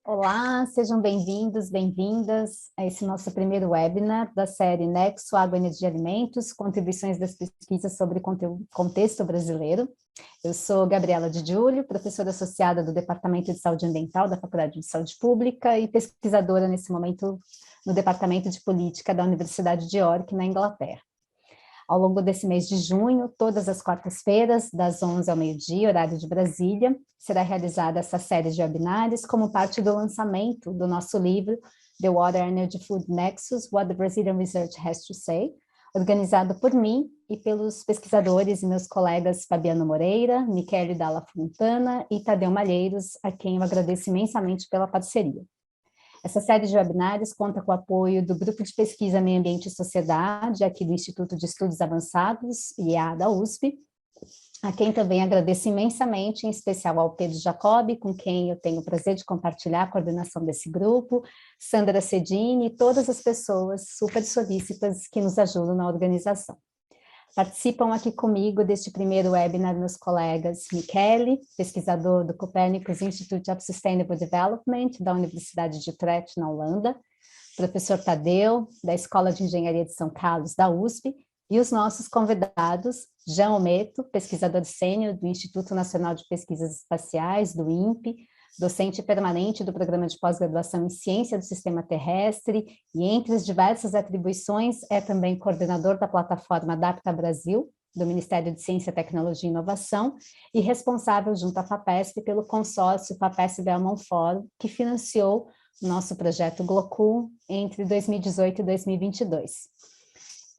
Olá, sejam bem-vindos, bem-vindas a esse nosso primeiro webinar da série Nexo Água, Energia e Alimentos, contribuições das pesquisas sobre contexto brasileiro. Eu sou Gabriela de Giulio, professora associada do Departamento de Saúde Ambiental da Faculdade de Saúde Pública e pesquisadora nesse momento no Departamento de Política da Universidade de York, na Inglaterra. Ao longo desse mês de junho, todas as quartas-feiras, das 11 ao meio-dia, horário de Brasília, será realizada essa série de webinários como parte do lançamento do nosso livro The Water Energy Food Nexus, What the Brazilian Research Has to Say, organizado por mim e pelos pesquisadores e meus colegas Fabiano Moreira, Michele Dalla Fontana e Tadeu Malheiros, a quem eu agradeço imensamente pela parceria. Essa série de webinários conta com o apoio do Grupo de Pesquisa Meio Ambiente e Sociedade, aqui do Instituto de Estudos Avançados, IEA da USP, a quem também agradeço imensamente, em especial ao Pedro Jacobi, com quem eu tenho o prazer de compartilhar a coordenação desse grupo, Sandra Cedini e todas as pessoas super solícitas que nos ajudam na organização. Participam aqui comigo deste primeiro webinar meus colegas Michele, pesquisador do Copernicus Institute of Sustainable Development, da Universidade de Utrecht, na Holanda, professor Tadeu, da Escola de Engenharia de São Carlos, da USP, e os nossos convidados, Jean Ometo, pesquisador sênior do Instituto Nacional de Pesquisas Espaciais, do INPE, docente permanente do Programa de Pós-Graduação em Ciência do Sistema Terrestre, e entre as diversas atribuições é também coordenador da plataforma Adapta Brasil, do Ministério de Ciência, Tecnologia e Inovação, e responsável junto à FAPESP pelo consórcio FAPESP Belmont Forum, que financiou o nosso projeto GLOCU entre 2018 e 2022.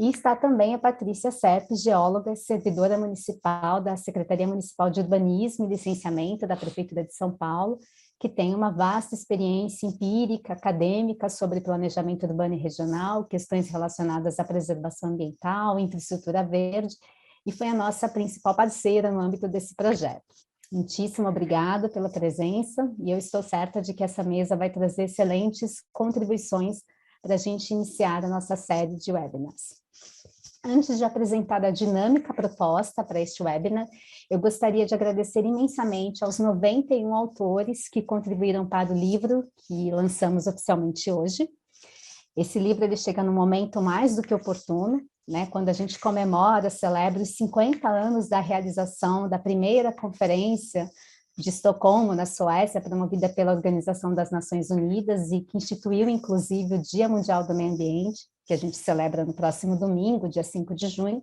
E está também a Patrícia Serpe, geóloga e servidora municipal da Secretaria Municipal de Urbanismo e Licenciamento da Prefeitura de São Paulo, que tem uma vasta experiência empírica, acadêmica sobre planejamento urbano e regional, questões relacionadas à preservação ambiental, infraestrutura verde, e foi a nossa principal parceira no âmbito desse projeto. Muitíssimo obrigada pela presença, e eu estou certa de que essa mesa vai trazer excelentes contribuições para a gente iniciar a nossa série de webinars. Antes de apresentar a dinâmica proposta para este webinar, eu gostaria de agradecer imensamente aos 91 autores que contribuíram para o livro que lançamos oficialmente hoje. Esse livro ele chega num momento mais do que oportuno, né, quando a gente comemora, celebra os 50 anos da realização da primeira conferência de Estocolmo, na Suécia, promovida pela Organização das Nações Unidas e que instituiu, inclusive, o Dia Mundial do Meio Ambiente, que a gente celebra no próximo domingo, dia 5 de junho,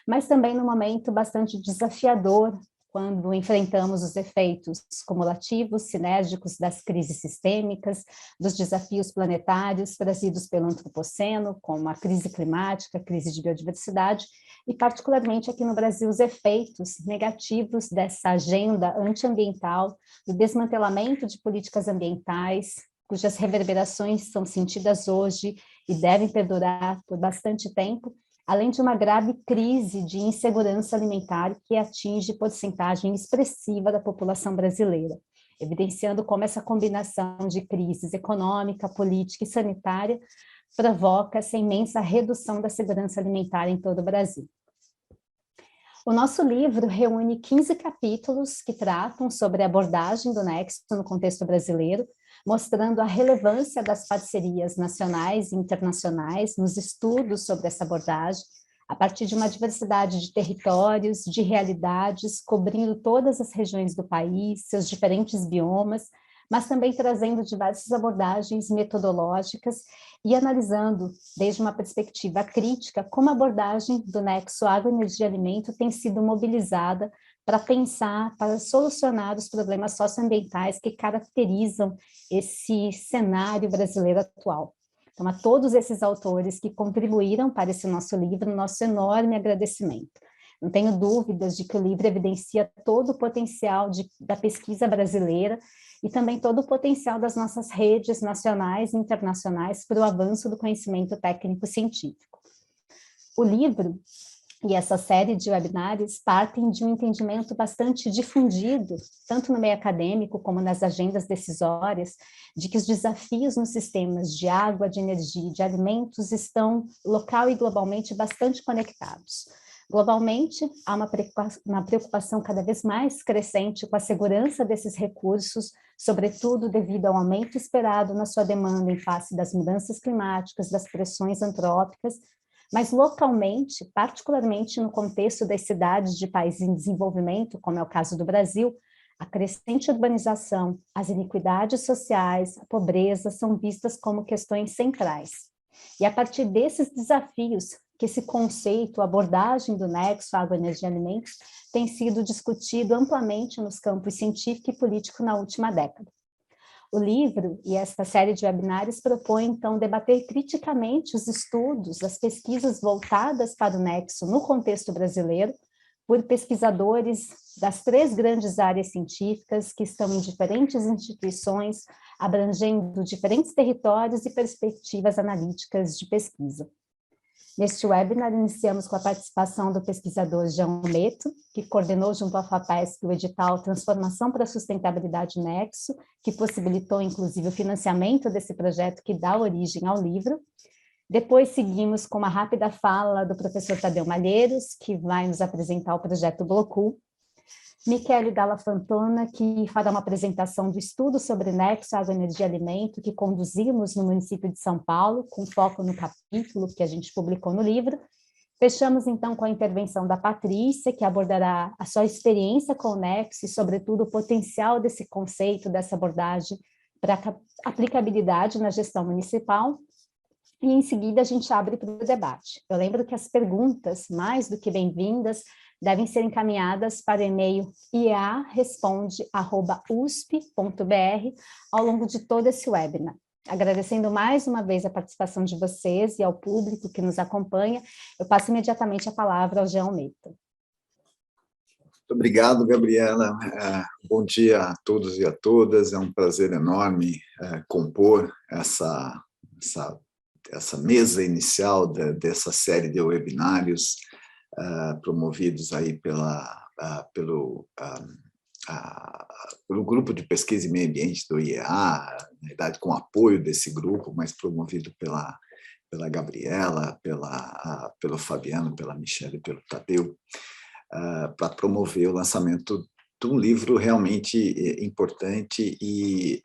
mas também num momento bastante desafiador, quando enfrentamos os efeitos cumulativos, sinérgicos das crises sistêmicas, dos desafios planetários trazidos pelo antropoceno, como a crise climática, a crise de biodiversidade, e particularmente aqui no Brasil os efeitos negativos dessa agenda antiambiental, do desmantelamento de políticas ambientais, cujas reverberações são sentidas hoje e devem perdurar por bastante tempo, além de uma grave crise de insegurança alimentar que atinge porcentagem expressiva da população brasileira, evidenciando como essa combinação de crises econômica, política e sanitária provoca essa imensa redução da segurança alimentar em todo o Brasil. O nosso livro reúne 15 capítulos que tratam sobre a abordagem do Nexo no contexto brasileiro, mostrando a relevância das parcerias nacionais e internacionais nos estudos sobre essa abordagem, a partir de uma diversidade de territórios, de realidades, cobrindo todas as regiões do país, seus diferentes biomas, mas também trazendo diversas abordagens metodológicas e analisando, desde uma perspectiva crítica, como a abordagem do Nexo Água, Energia e Alimento tem sido mobilizada para pensar, para solucionar os problemas socioambientais que caracterizam esse cenário brasileiro atual. Então, a todos esses autores que contribuíram para esse nosso livro, nosso enorme agradecimento. Não tenho dúvidas de que o livro evidencia todo o potencial da pesquisa brasileira e também todo o potencial das nossas redes nacionais e internacionais para o avanço do conhecimento técnico-científico. O livro e essa série de webinários partem de um entendimento bastante difundido, tanto no meio acadêmico como nas agendas decisórias, de que os desafios nos sistemas de água, de energia e de alimentos estão local e globalmente bastante conectados. Globalmente, há uma preocupação cada vez mais crescente com a segurança desses recursos, sobretudo devido ao aumento esperado na sua demanda em face das mudanças climáticas, das pressões antrópicas, mas localmente, particularmente no contexto das cidades de países em desenvolvimento, como é o caso do Brasil, a crescente urbanização, as iniquidades sociais, a pobreza são vistas como questões centrais. E a partir desses desafios, que esse conceito, a abordagem do nexo água, energia e alimentos, tem sido discutido amplamente nos campos científico e político na última década. O livro e esta série de webinários propõem, então, debater criticamente os estudos, as pesquisas voltadas para o nexo no contexto brasileiro, por pesquisadores das 3 grandes áreas científicas que estão em diferentes instituições, abrangendo diferentes territórios e perspectivas analíticas de pesquisa. Neste webinar, iniciamos com a participação do pesquisador João Meto, que coordenou junto à FAPESP o edital Transformação para a Sustentabilidade Nexo, que possibilitou, inclusive, o financiamento desse projeto que dá origem ao livro. Depois seguimos com uma rápida fala do professor Tadeu Malheiros, que vai nos apresentar o projeto Blocu. Michele Dalla Fantona, que fará uma apresentação do estudo sobre nexo, água, energia e alimento, que conduzimos no município de São Paulo, com foco no capítulo que a gente publicou no livro. Fechamos, então, com a intervenção da Patrícia, que abordará a sua experiência com o nexo e, sobretudo, o potencial desse conceito, dessa abordagem para aplicabilidade na gestão municipal. E, em seguida, a gente abre para o debate. Eu lembro que as perguntas, mais do que bem-vindas, devem ser encaminhadas para o e-mail iaa.responde@usp.br ao longo de todo esse webinar. Agradecendo mais uma vez a participação de vocês e ao público que nos acompanha, eu passo imediatamente a palavra ao João Meto. Muito obrigado, Gabriela. Bom dia a todos e a todas. É um prazer enorme compor essa mesa inicial dessa série de webinários promovidos aí pelo grupo de pesquisa e meio ambiente do IEA, na verdade com apoio desse grupo, mas promovido pela Gabriela, pelo Fabiano, pela Michele e pelo Tadeu, para promover o lançamento de um livro realmente importante e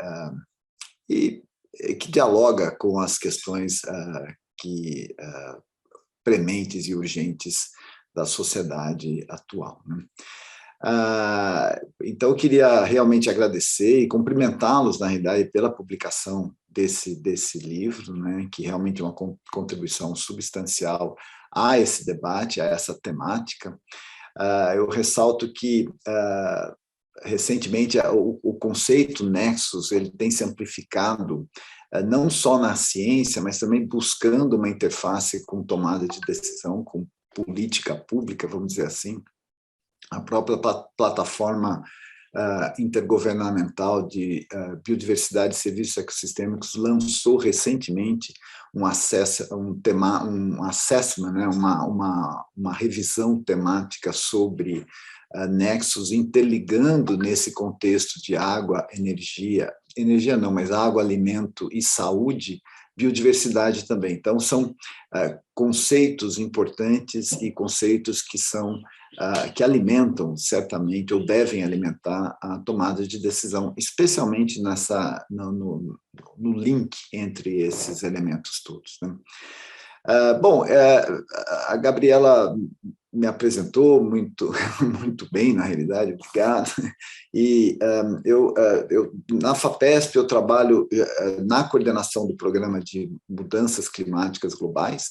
que dialoga com as questões prementes e urgentes da sociedade atual, né? Então, eu queria realmente agradecer e cumprimentá-los, na realidade, pela publicação desse livro, né, que realmente é uma contribuição substancial a esse debate, a essa temática. Eu ressalto que, recentemente, o conceito nexus ele tem se amplificado não só na ciência, mas também buscando uma interface com tomada de decisão, com política pública, vamos dizer assim. A própria plataforma intergovernamental de biodiversidade e serviços ecossistêmicos lançou recentemente um assessment, né, uma revisão temática sobre nexos, interligando nesse contexto de água, energia não, mas água, alimento e saúde, biodiversidade também. Então, são conceitos importantes e conceitos que alimentam, certamente, ou devem alimentar a tomada de decisão, especialmente no link entre esses elementos todos, né? A Gabriela me apresentou muito bem, na realidade, obrigado. E na FAPESP eu trabalho na coordenação do programa de mudanças climáticas globais.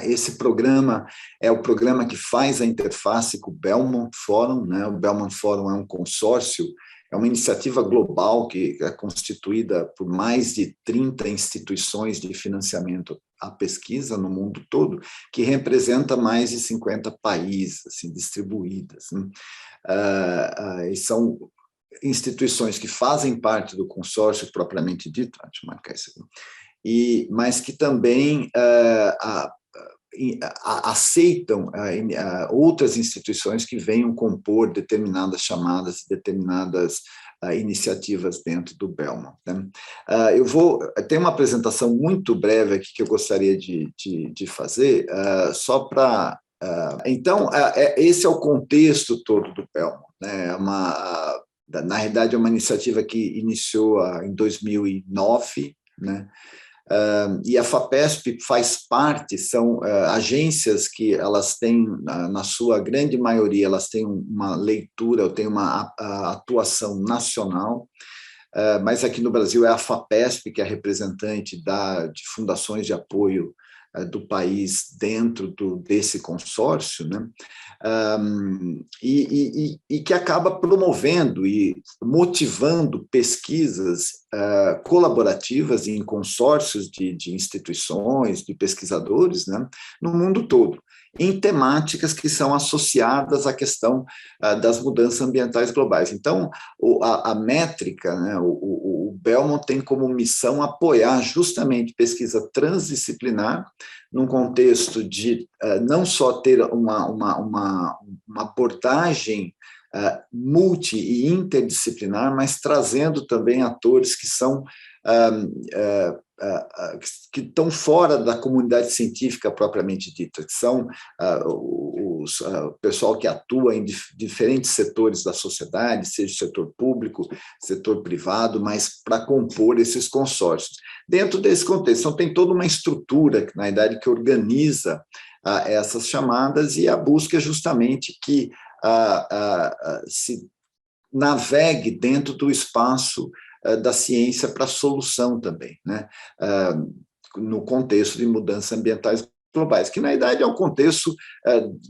Esse programa é o programa que faz a interface com o Belmont Forum, né? O Belmont Forum é um consórcio, é uma iniciativa global que é constituída por mais de 30 instituições de financiamento à pesquisa no mundo todo, que representa mais de 50 países assim, distribuídas, né? E são instituições que fazem parte do consórcio propriamente dito, deixa eu marcar isso aqui, mas que também aceitam outras instituições que venham compor determinadas chamadas, determinadas iniciativas dentro do Belmont, né? Tem uma apresentação muito breve aqui que eu gostaria de fazer, só para Então, esse é o contexto todo do Belmont, né? Na realidade, é uma iniciativa que iniciou em 2009, né? E a FAPESP faz parte, são agências que elas têm, na sua grande maioria, elas têm uma leitura, têm uma atuação nacional, mas aqui no Brasil é a FAPESP, que é a representante de fundações de apoio do país dentro desse consórcio, né? E que acaba promovendo e motivando pesquisas colaborativas em consórcios de instituições, de pesquisadores, né, no mundo todo, em temáticas que são associadas à questão das mudanças ambientais globais. Então, a métrica, né, o Belmont tem como missão apoiar justamente pesquisa transdisciplinar, num contexto de não só ter uma abordagem multi e interdisciplinar, mas trazendo também atores que são que estão fora da comunidade científica propriamente dita, que são o pessoal que atua em diferentes setores da sociedade, seja setor público, setor privado, mas para compor esses consórcios. Dentro desse contexto, então, tem toda uma estrutura, na verdade, que organiza essas chamadas, e a busca é justamente que se navegue dentro do espaço da ciência para solução também, né? No contexto de mudanças ambientais globais, que na verdade é o contexto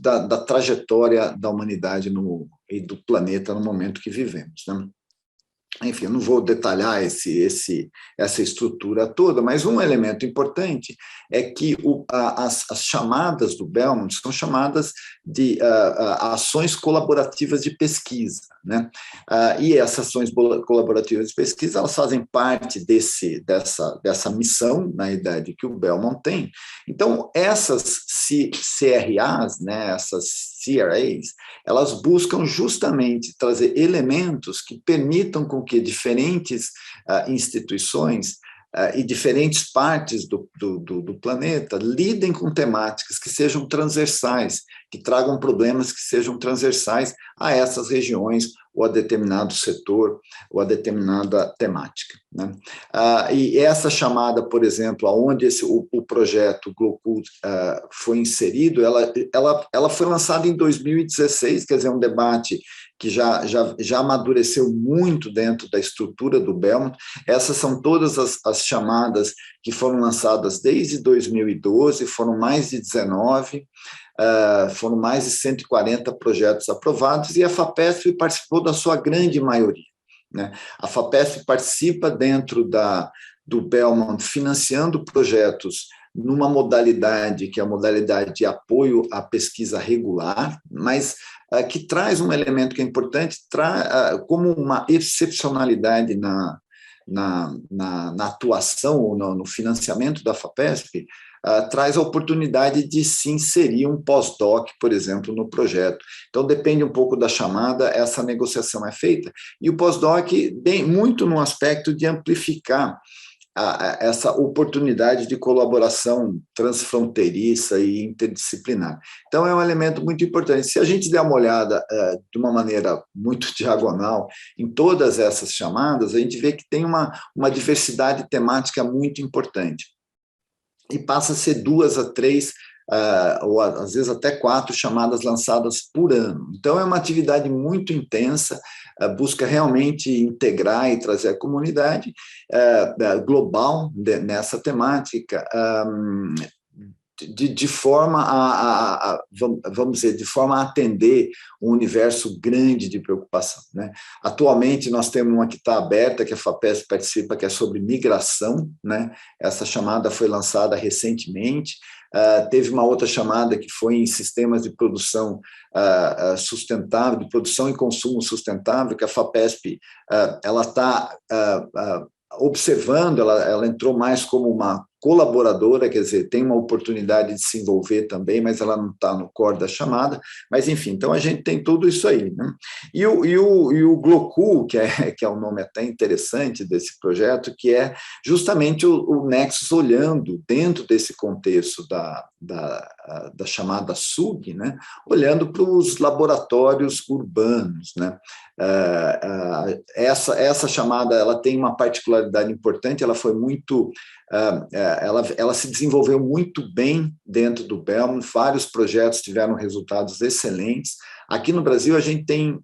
da trajetória da humanidade e do planeta no momento que vivemos, né? Enfim, eu não vou detalhar essa estrutura toda, mas um elemento importante é que as chamadas do Belmont são chamadas de ações colaborativas de pesquisa, né? E essas ações colaborativas de pesquisa, elas fazem parte dessa missão, na idade que o Belmont tem. Então, essas CRAs, né, essas CRAs, elas buscam justamente trazer elementos que permitam com que diferentes instituições e diferentes partes do planeta lidem com temáticas que sejam transversais, que tragam problemas que sejam transversais a essas regiões, ou a determinado setor, ou a determinada temática, né? E essa chamada, por exemplo, aonde o projeto GLOCUT foi inserido, ela foi lançada em 2016, quer dizer, um debate que já amadureceu muito dentro da estrutura do Belmont. Essas são todas as chamadas que foram lançadas desde 2012, foram mais de 19, foram mais de 140 projetos aprovados, e a FAPESP participou da sua grande maioria, né? A FAPESP participa dentro do Belmont, financiando projetos numa modalidade que é a modalidade de apoio à pesquisa regular, mas que traz um elemento que é importante, como uma excepcionalidade na atuação ou no financiamento da FAPESP, traz a oportunidade de se inserir um pós-doc, por exemplo, no projeto. Então, depende um pouco da chamada, essa negociação é feita, e o pós-doc vem muito no aspecto de amplificar essa oportunidade de colaboração transfronteiriça e interdisciplinar. Então, é um elemento muito importante. Se a gente der uma olhada de uma maneira muito diagonal em todas essas chamadas, a gente vê que tem uma diversidade temática muito importante. E passa a ser 2 a 3, ou às vezes até 4 chamadas lançadas por ano. Então, é uma atividade muito intensa, busca realmente integrar e trazer a comunidade global nessa temática, de forma vamos dizer, de forma a atender um universo grande de preocupação, né? Atualmente, nós temos uma que está aberta, que a FAPESP participa, que é sobre migração, né? Essa chamada foi lançada recentemente. Teve uma outra chamada que foi em sistemas de produção sustentável, de produção e consumo sustentável, que a FAPESP ela está observando, ela entrou mais como colaboradora, quer dizer, tem uma oportunidade de se envolver também, mas ela não está no core da chamada, mas enfim, então a gente tem tudo isso aí, né? E o GLOCU, que é um nome até interessante desse projeto, que é justamente o Nexus olhando dentro desse contexto da chamada SUG, né? Olhando para os laboratórios urbanos, né? Essa chamada, ela tem uma particularidade importante, ela foi muito, ela se desenvolveu muito bem dentro do Belmont, vários projetos tiveram resultados excelentes. Aqui no Brasil, a gente tem,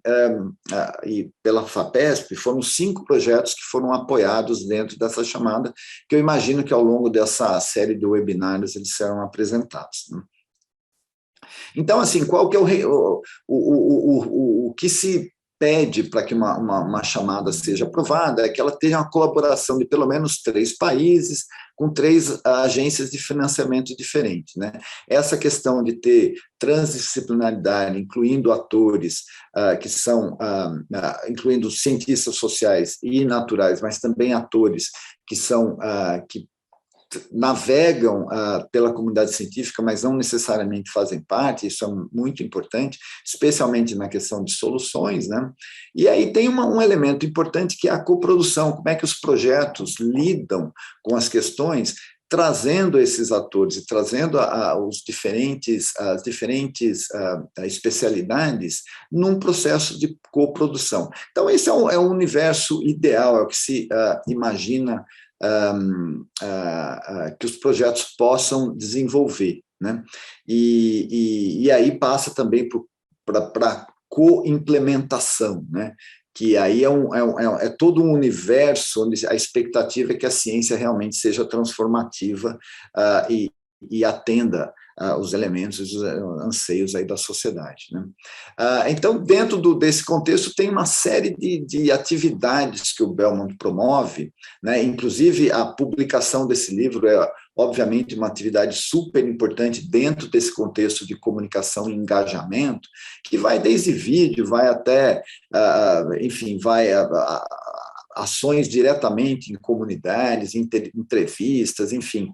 e pela FAPESP, foram 5 projetos que foram apoiados dentro dessa chamada, que eu imagino que ao longo dessa série de webinários eles serão apresentados, né? Então, assim, qual que é o que se pede para que uma chamada seja aprovada é que ela tenha uma colaboração de pelo menos 3 países, com 3 agências de financiamento diferentes, né? Essa questão de ter transdisciplinaridade, incluindo atores que são, incluindo cientistas sociais e naturais, mas também atores que são, que navegam pela comunidade científica, mas não necessariamente fazem parte, isso é muito importante, especialmente na questão de soluções, né? E aí tem um elemento importante que é a coprodução, como é que os projetos lidam com as questões, trazendo esses atores e trazendo as diferentes especialidades num processo de coprodução. Então, esse é um universo ideal, é o que se imagina que os projetos possam desenvolver, né? E aí passa também para a co-implementação, né? Que aí é todo um universo onde a expectativa é que a ciência realmente seja transformativa e atenda os elementos, os anseios aí da sociedade, né? Então, dentro desse contexto, tem uma série de atividades que o Belmont promove, né? Inclusive a publicação desse livro é, obviamente, uma atividade super importante dentro desse contexto de comunicação e engajamento, que vai desde vídeo, vai até, enfim, vai ações diretamente em comunidades, entrevistas, enfim,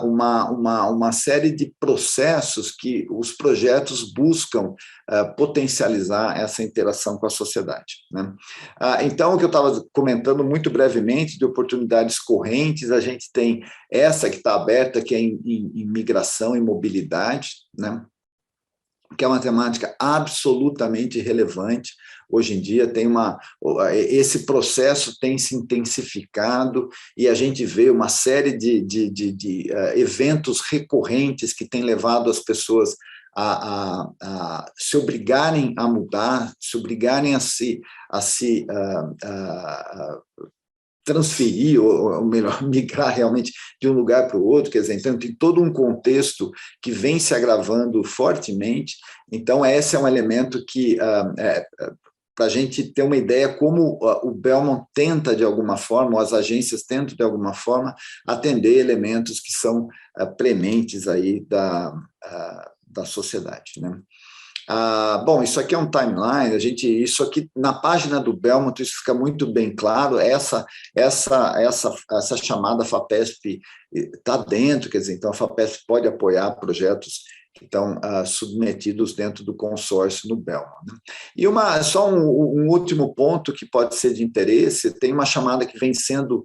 uma série de processos que os projetos buscam potencializar essa interação com a sociedade, né? Então, o que eu estava comentando muito brevemente de oportunidades correntes, a gente tem essa que está aberta, que é em migração e mobilidade, né? Que é uma temática absolutamente relevante. Hoje em dia esse processo tem se intensificado e a gente vê uma série de eventos recorrentes que têm levado as pessoas a se obrigarem a mudar, se obrigarem a se transferir, ou melhor, migrar realmente de um lugar para o outro, quer dizer, então tem todo um contexto que vem se agravando fortemente, então esse é um elemento que, para a gente ter uma ideia como o Belmont tenta, de alguma forma, ou as agências tentam, de alguma forma, atender elementos que são prementes aí da sociedade, né? Bom, isso aqui é um timeline, isso aqui, na página do Belmont, isso fica muito bem claro, essa chamada FAPESP está dentro, quer dizer, então a FAPESP pode apoiar projetos que estão submetidos dentro do consórcio no Belmont, né? E só um último ponto que pode ser de interesse, tem uma chamada que vem sendo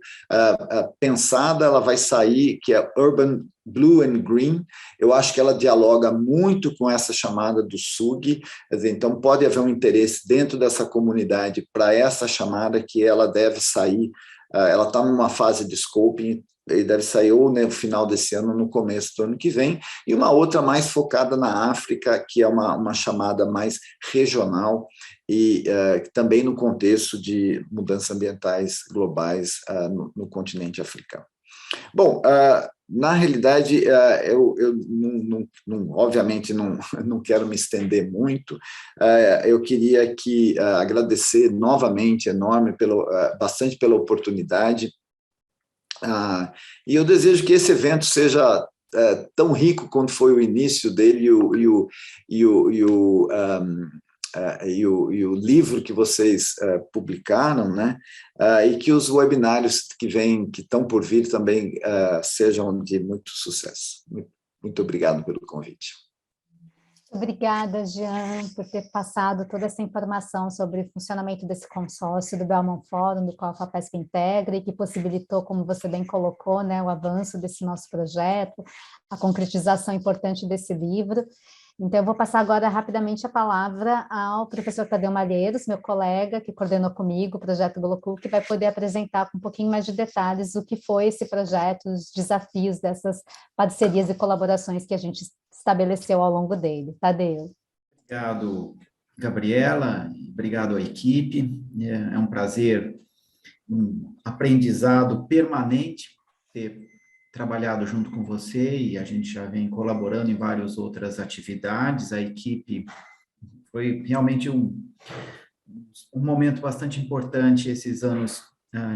pensada, ela vai sair, que é Urban Blue and Green. Eu acho que ela dialoga muito com essa chamada do SUG, quer dizer, então pode haver um interesse dentro dessa comunidade para essa chamada, que ela deve sair, ela está numa fase de scoping, e deve sair ou no final desse ano ou no começo do ano que vem, e uma outra mais focada na África, que é uma chamada mais regional, e também no contexto de mudanças ambientais globais no continente africano. Bom, na realidade, eu obviamente não quero me estender muito, eu queria agradecer novamente, bastante pela oportunidade, e eu desejo que esse evento seja tão rico quanto foi o início dele e o livro que vocês publicaram, né? E que os webinários que estão por vir também sejam de muito sucesso. Muito obrigado pelo convite. Obrigada, Jean, por ter passado toda essa informação sobre o funcionamento desse consórcio do Belmont Forum, do qual a FAPESP integra, e que possibilitou, como você bem colocou, né, o avanço desse nosso projeto, a concretização importante desse livro. Então, eu vou passar agora rapidamente a palavra ao professor Tadeu Malheiros, meu colega, que coordenou comigo o projeto Glocu, que vai poder apresentar com um pouquinho mais de detalhes o que foi esse projeto, os desafios dessas parcerias e colaborações que a gente estabeleceu ao longo dele. Tadeu. Obrigado, Gabriela, obrigado à equipe, é um prazer, um aprendizado permanente ter trabalhado junto com você, e a gente já vem colaborando em várias outras atividades. A equipe foi realmente um momento bastante importante, esses anos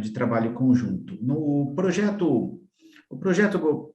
de trabalho conjunto. O projeto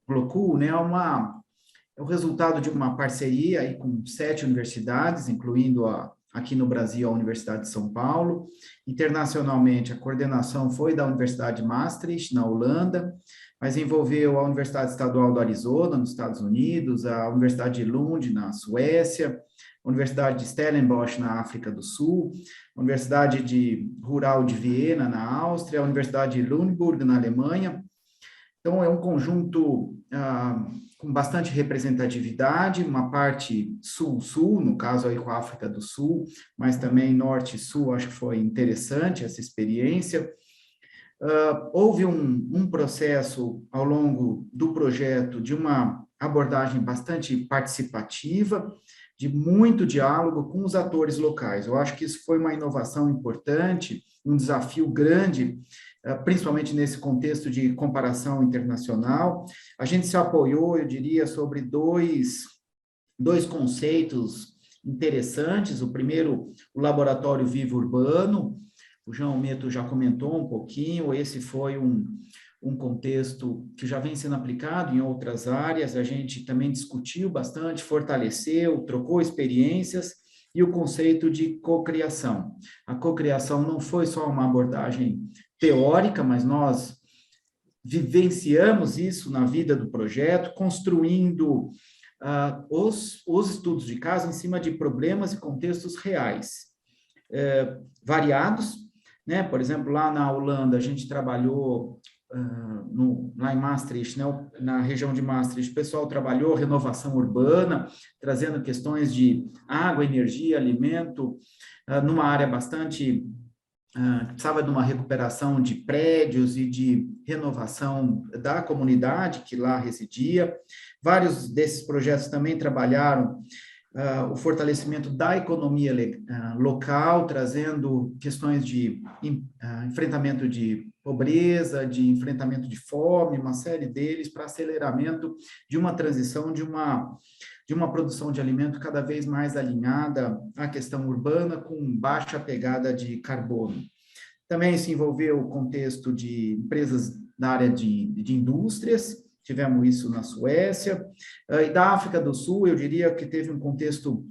Glocu, né, é o resultado de uma parceria aí com 7 universidades, incluindo aqui no Brasil a Universidade de São Paulo. Internacionalmente, a coordenação foi da Universidade de Maastricht, na Holanda, mas envolveu a Universidade Estadual do Arizona, nos Estados Unidos, a Universidade de Lund, na Suécia, a Universidade de Stellenbosch, na África do Sul, a Universidade Rural de Viena, na Áustria, a Universidade de Lüneburg, na Alemanha. Então, é um conjunto com bastante representatividade, uma parte sul-sul, no caso aí com a África do Sul, mas também norte e sul, acho que foi interessante essa experiência. Houve um processo ao longo do projeto de uma abordagem bastante participativa, de muito diálogo com os atores locais. Eu acho que isso foi uma inovação importante, um desafio grande, principalmente nesse contexto de comparação internacional. A gente se apoiou, eu diria, sobre dois conceitos interessantes. O primeiro, o Laboratório Vivo Urbano. O João Meto já comentou um pouquinho, esse foi um contexto que já vem sendo aplicado em outras áreas, a gente também discutiu bastante, fortaleceu, trocou experiências, e o conceito de cocriação. A cocriação não foi só uma abordagem teórica, mas nós vivenciamos isso na vida do projeto, construindo os estudos de caso em cima de problemas e contextos reais, variados, né? Por exemplo, lá na Holanda, a gente trabalhou lá em Maastricht, né, na região de Maastricht, o pessoal trabalhou renovação urbana, trazendo questões de água, energia, alimento, numa área bastante precisava de uma recuperação de prédios e de renovação da comunidade que lá residia. Vários desses projetos também trabalharam o fortalecimento da economia local, trazendo questões de enfrentamento de pobreza, de enfrentamento de fome, uma série deles, para aceleramento de uma transição de uma produção de alimento cada vez mais alinhada à questão urbana, com baixa pegada de carbono. Também se envolveu o contexto de empresas da área de indústrias, tivemos isso na Suécia, e da África do Sul, eu diria que teve um contexto,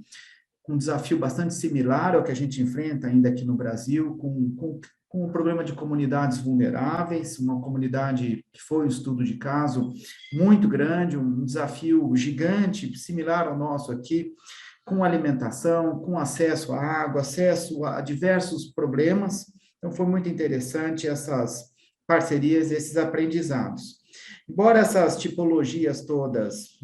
um desafio bastante similar ao que a gente enfrenta ainda aqui no Brasil, com o problema de comunidades vulneráveis, uma comunidade que foi um estudo de caso muito grande, um desafio gigante, similar ao nosso aqui, com alimentação, com acesso à água, acesso a diversos problemas. Então, foi muito interessante essas parcerias, esses aprendizados. Embora essas tipologias todas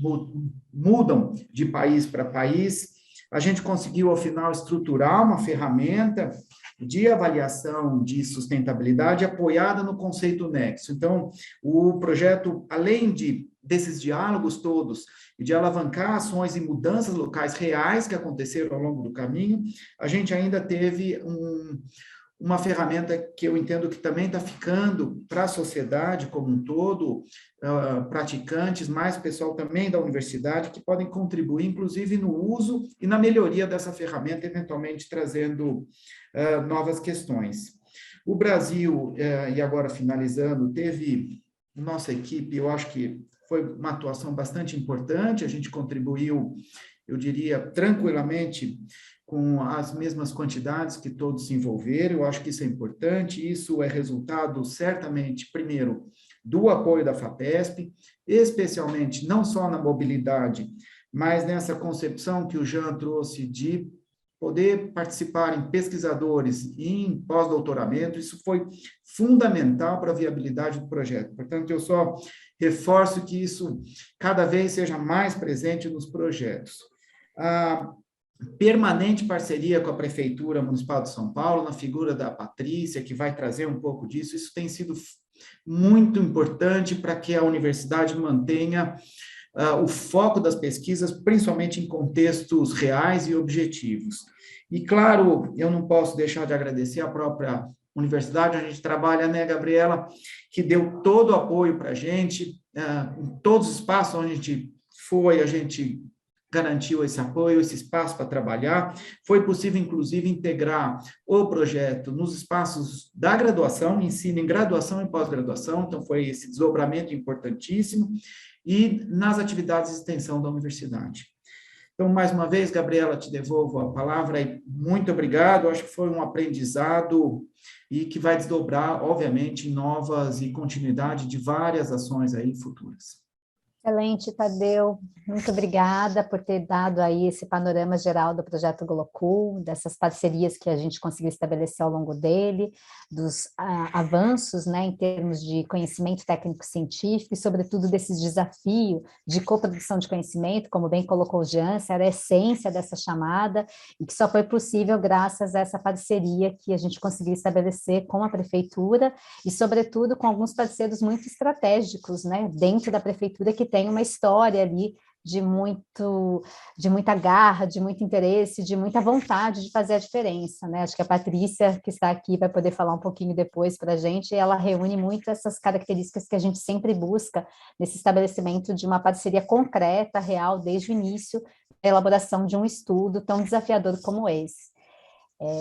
mudam de país para país, a gente conseguiu, ao final, estruturar uma ferramenta de avaliação de sustentabilidade apoiada no conceito Nexo. Então, o projeto, além desses diálogos todos e de alavancar ações e mudanças locais reais que aconteceram ao longo do caminho, a gente ainda teve uma ferramenta que eu entendo que também está ficando para a sociedade como um todo, praticantes, mais pessoal também da universidade, que podem contribuir, inclusive, no uso e na melhoria dessa ferramenta, eventualmente trazendo novas questões. O Brasil, e agora finalizando, teve nossa equipe, eu acho que foi uma atuação bastante importante, a gente contribuiu eu diria, tranquilamente, com as mesmas quantidades que todos se envolveram. Eu acho que isso é importante, isso é resultado, certamente, primeiro, do apoio da FAPESP, especialmente não só na mobilidade, mas nessa concepção que o Jean trouxe de poder participar em pesquisadores e em pós-doutoramento. Isso foi fundamental para a viabilidade do projeto. Portanto, eu só reforço que isso cada vez seja mais presente nos projetos. A permanente parceria com a Prefeitura Municipal de São Paulo, na figura da Patrícia, que vai trazer um pouco disso, isso tem sido muito importante para que a universidade mantenha o foco das pesquisas, principalmente em contextos reais e objetivos. E, claro, eu não posso deixar de agradecer a própria universidade, onde a gente trabalha, né, Gabriela, que deu todo o apoio para a gente, em todos os espaços onde a gente foi, a gente garantiu esse apoio, esse espaço para trabalhar. Foi possível, inclusive, integrar o projeto nos espaços da graduação, ensino em graduação e pós-graduação, então foi esse desdobramento importantíssimo, e nas atividades de extensão da universidade. Então, mais uma vez, Gabriela, te devolvo a palavra e muito obrigado. Acho que foi um aprendizado e que vai desdobrar, obviamente, em novas e continuidade de várias ações aí futuras. Excelente, Tadeu. Muito obrigada por ter dado aí esse panorama geral do projeto Glocool, dessas parcerias que a gente conseguiu estabelecer ao longo dele, dos avanços, né, em termos de conhecimento técnico-científico e, sobretudo, desses desafios de coprodução de conhecimento, como bem colocou o Jean, era a essência dessa chamada e que só foi possível graças a essa parceria que a gente conseguiu estabelecer com a Prefeitura e, sobretudo, com alguns parceiros muito estratégicos, né, dentro da Prefeitura, que tem uma história ali de muita garra, de muito interesse, de muita vontade de fazer a diferença, né? Acho que a Patrícia, que está aqui, vai poder falar um pouquinho depois para a gente, e ela reúne muito essas características que a gente sempre busca nesse estabelecimento de uma parceria concreta, real, desde o início da elaboração de um estudo tão desafiador como esse.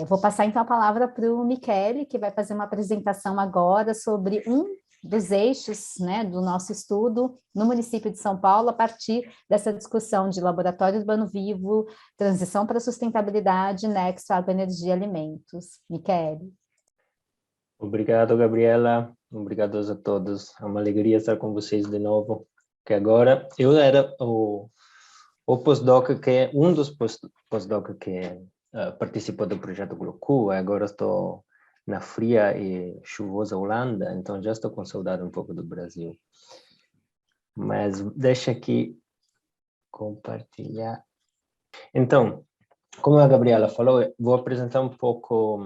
Vou passar, então, a palavra para o Michele, que vai fazer uma apresentação agora sobre um dos eixos, né, do nosso estudo no município de São Paulo, a partir dessa discussão de laboratório urbano vivo, transição para a sustentabilidade, nexo, água, energia e alimentos. Michele. Obrigado, Gabriela. Obrigado a todos. É uma alegria estar com vocês de novo. Que agora eu era o postdoc que um dos postdoc que participou do projeto Glocool. Agora estou na fria e chuvosa Holanda, então já estou com saudade um pouco do Brasil. Mas deixa aqui compartilhar. Então, como a Gabriela falou, vou apresentar um pouco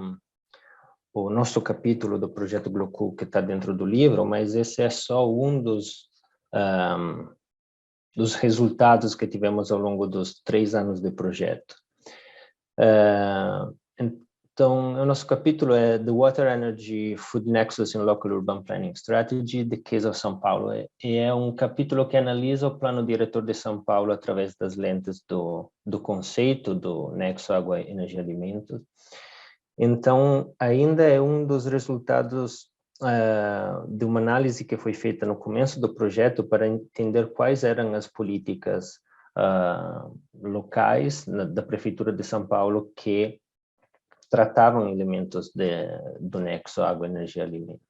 o nosso capítulo do projeto Glocool que está dentro do livro, mas esse é só um dos resultados que tivemos ao longo dos 3 anos de projeto. Então, o nosso capítulo é The Water Energy Food Nexus in Local Urban Planning Strategy, The Case of São Paulo. E é um capítulo que analisa o plano diretor de São Paulo através das lentes do conceito do nexo água, energia e alimentos. Então, ainda é um dos resultados de uma análise que foi feita no começo do projeto para entender quais eram as políticas locais da Prefeitura de São Paulo que tratavam elementos do nexo água, energia e alimentos.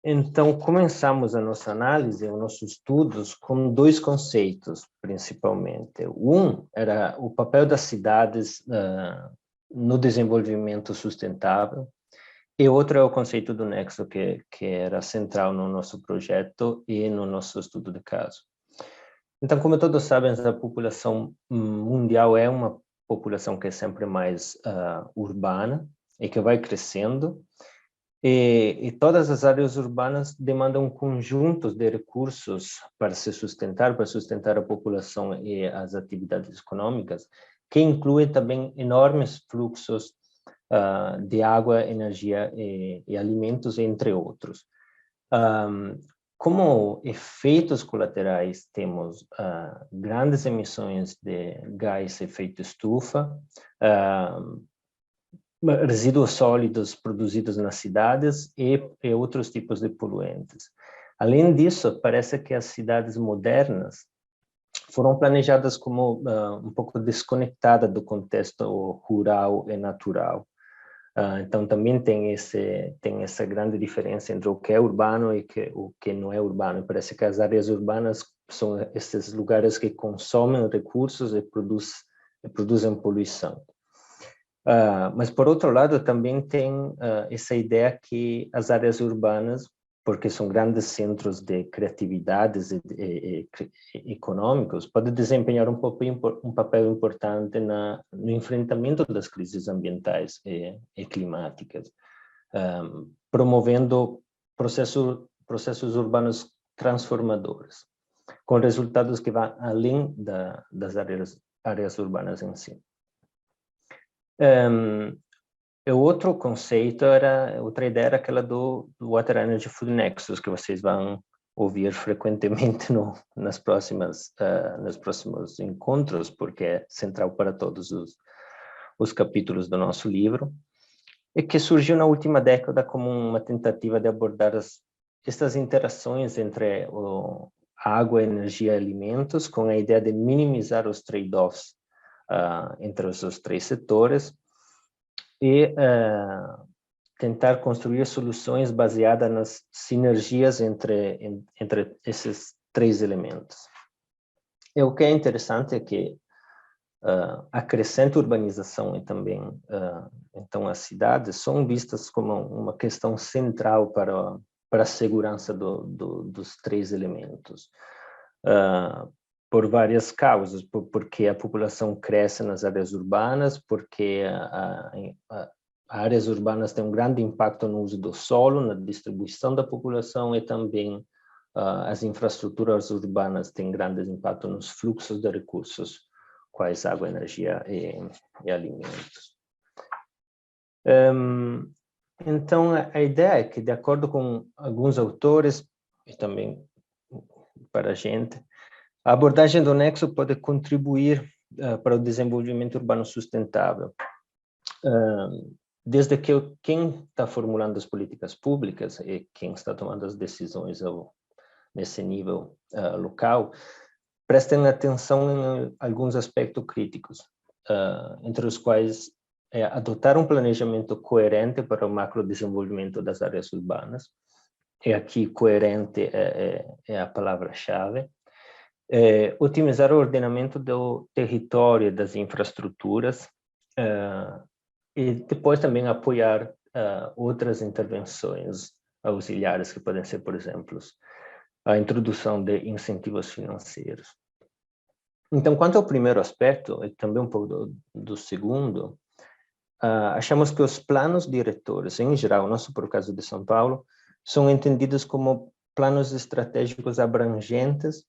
Então, começamos a nossa análise, os nossos estudos, com 2 conceitos, principalmente. Um era o papel das cidades no desenvolvimento sustentável, e outro é o conceito do nexo, que era central no nosso projeto e no nosso estudo de caso. Então, como todos sabem, a população mundial é uma população que é sempre mais urbana e que vai crescendo, e todas as áreas urbanas demandam conjuntos de recursos para se sustentar, para sustentar a população e as atividades econômicas, que incluem também enormes fluxos de água, energia e alimentos, entre outros. Como efeitos colaterais, temos grandes emissões de gás efeito estufa, resíduos sólidos produzidos nas cidades e outros tipos de poluentes. Além disso, parece que as cidades modernas foram planejadas como um pouco desconectadas do contexto rural e natural. Então, também tem essa grande diferença entre o que é urbano e o que não é urbano. Parece que as áreas urbanas são esses lugares que consomem recursos e produzem poluição. Mas, por outro lado, também tem essa ideia que as áreas urbanas, porque são grandes centros de criatividades e econômicos, podem desempenhar um papel importante no enfrentamento das crises ambientais e climáticas, promovendo processos urbanos transformadores, com resultados que vão além das áreas urbanas em si. Outra ideia era aquela do Water Energy Food Nexus, que vocês vão ouvir frequentemente nos próximos encontros, porque é central para todos os capítulos do nosso livro, e que surgiu na última década como uma tentativa de abordar estas interações entre água, energia e alimentos, com a ideia de minimizar os trade-offs entre os três setores, e tentar construir soluções baseadas nas sinergias entre esses três elementos. E o que é interessante é que a crescente urbanização e também, então, as cidades são vistas como uma questão central para a segurança dos três elementos. Por várias causas, porque a população cresce nas áreas urbanas, porque áreas urbanas têm um grande impacto no uso do solo, na distribuição da população, e também as infraestruturas urbanas têm grande impacto nos fluxos de recursos, quais água, energia e alimentos. Então, a ideia é que, de acordo com alguns autores, e também para a gente, a abordagem do Nexo pode contribuir para o desenvolvimento urbano sustentável, desde que quem está formulando as políticas públicas e quem está tomando as decisões nesse nível local prestem atenção em alguns aspectos críticos, entre os quais adotar um planejamento coerente para o macrodesenvolvimento das áreas urbanas, e aqui coerente é a palavra-chave. Otimizar o ordenamento do território, das infraestruturas, e depois também apoiar outras intervenções auxiliares, que podem ser, por exemplo, a introdução de incentivos financeiros. Então, quanto ao primeiro aspecto, e também um pouco do segundo, achamos que os planos diretores, em geral, não só por caso de São Paulo, são entendidos como planos estratégicos abrangentes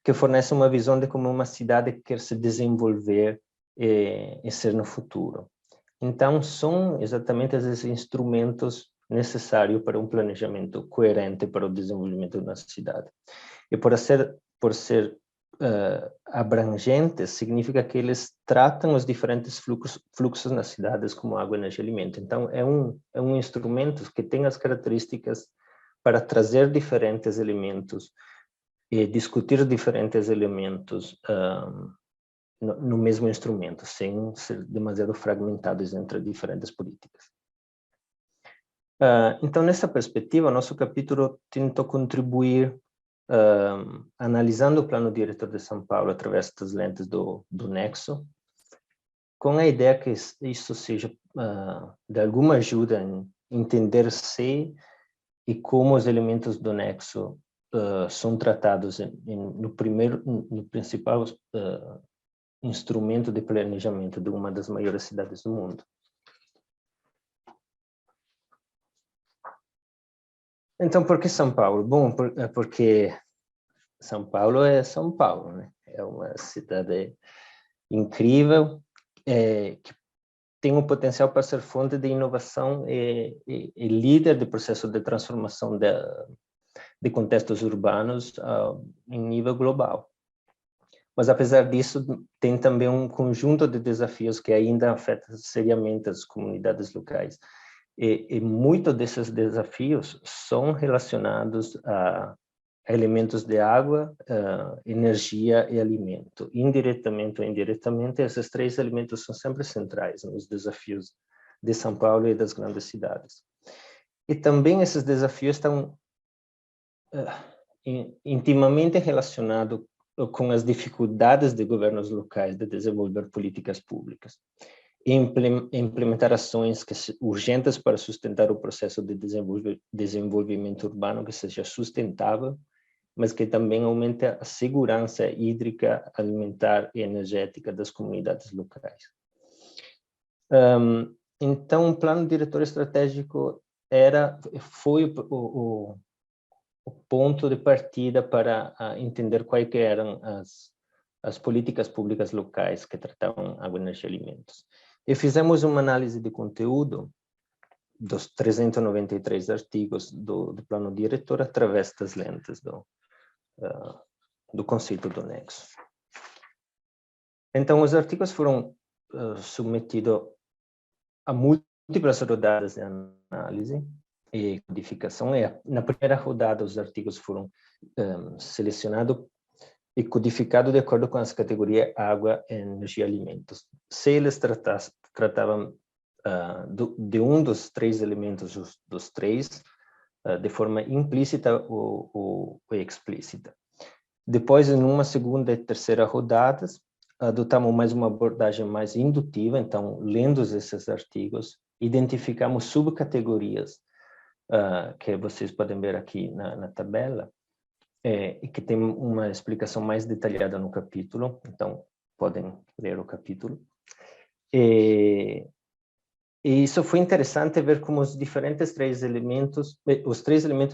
que fornecem uma visão de como uma cidade quer se desenvolver e ser no futuro. Então, são exatamente esses instrumentos necessários para um planejamento coerente para o desenvolvimento da cidade. E por ser abrangentes, significa que eles tratam os diferentes fluxos nas cidades como água, energia e alimento. Então, é um instrumento que tem as características para trazer diferentes elementos e discutir diferentes elementos no mesmo instrumento, sem ser demasiado fragmentados entre diferentes políticas. Então, nessa perspectiva, nosso capítulo tentou contribuir analisando o plano diretor de São Paulo através das lentes do Nexo, com a ideia que isso seja de alguma ajuda em entender se e como os elementos do Nexo são tratados no principal instrumento de planejamento de uma das maiores cidades do mundo. Então, por que São Paulo? Bom, porque São Paulo é São Paulo, né? É uma cidade incrível, que tem um potencial para ser fonte de inovação e líder de processo de transformação de contextos urbanos em nível global. Mas, apesar disso, tem também um conjunto de desafios que ainda afetam seriamente as comunidades locais. E muitos desses desafios são relacionados elementos de água, energia e alimento. Indiretamente ou indiretamente, esses três elementos são sempre centrais nos desafios de São Paulo e das grandes cidades. E também esses desafios estão intimamente relacionados com as dificuldades de governos locais de desenvolver políticas públicas e implementar ações urgentes para sustentar o processo de desenvolvimento urbano que seja sustentável, mas que também aumente a segurança hídrica, alimentar e energética das comunidades locais. Então, o plano diretor estratégico foi o ponto de partida para entender quais eram as políticas públicas locais que tratavam água, energia e alimentos. E fizemos uma análise de conteúdo dos 393 artigos do plano diretor através das lentes do conceito do nexo. Então, os artigos foram submetidos a múltiplas rodadas de análise e codificação. E na primeira rodada, os artigos foram selecionados e codificados de acordo com as categorias água, energia e alimentos. Se eles tratavam de um dos três elementos, dos três, de forma implícita ou explícita. Depois, em uma segunda e terceira rodadas, adotamos mais uma abordagem mais indutiva. Então, lendo esses artigos, identificamos subcategorias que vocês podem ver aqui na tabela, e que tem uma explicação mais detalhada no capítulo. Então, podem ler o capítulo. E isso foi interessante ver como os três elementos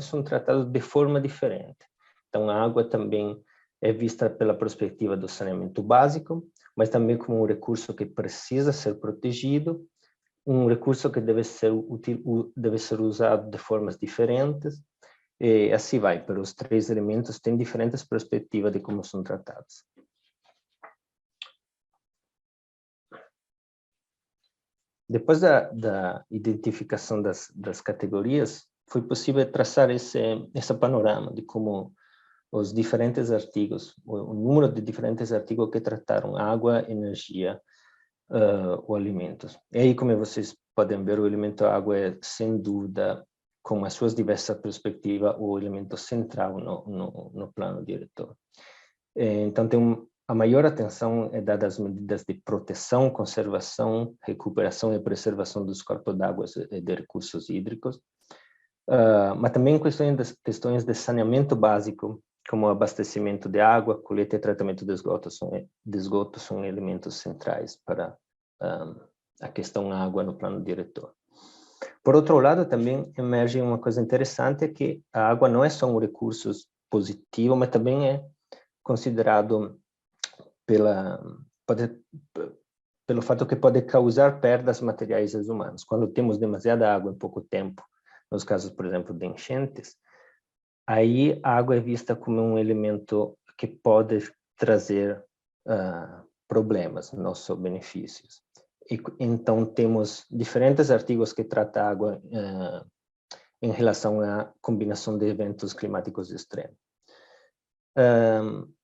são tratados de forma diferente. Então, a água também é vista pela perspectiva do saneamento básico, mas também como um recurso que precisa ser protegido, um recurso que deve ser usado de formas diferentes, e assim vai. Para os três elementos, tem diferentes perspectivas de como são tratados. Depois da identificação das categorias, foi possível traçar esse panorama de como os diferentes artigos, o número de diferentes artigos que trataram água, energia ou alimentos. E aí, como vocês podem ver, o elemento água é, sem dúvida, com as suas diversas perspectivas, o elemento central no plano diretor. Então, a maior atenção é dada às medidas de proteção, conservação, recuperação e preservação dos corpos d'água e de recursos hídricos, mas também questões de saneamento básico, como abastecimento de água, coleta e tratamento de esgoto são elementos centrais para a questão água no plano diretor. Por outro lado, também emerge uma coisa interessante, que a água não é só um recurso positivo, mas também é considerado pelo fato que pode causar perdas materiais aos humanos. Quando temos demasiada água em pouco tempo, nos casos, por exemplo, de enchentes, aí a água é vista como um elemento que pode trazer problemas, não só benefícios. Então, temos diferentes artigos que tratam a água em relação à combinação de eventos climáticos extremos.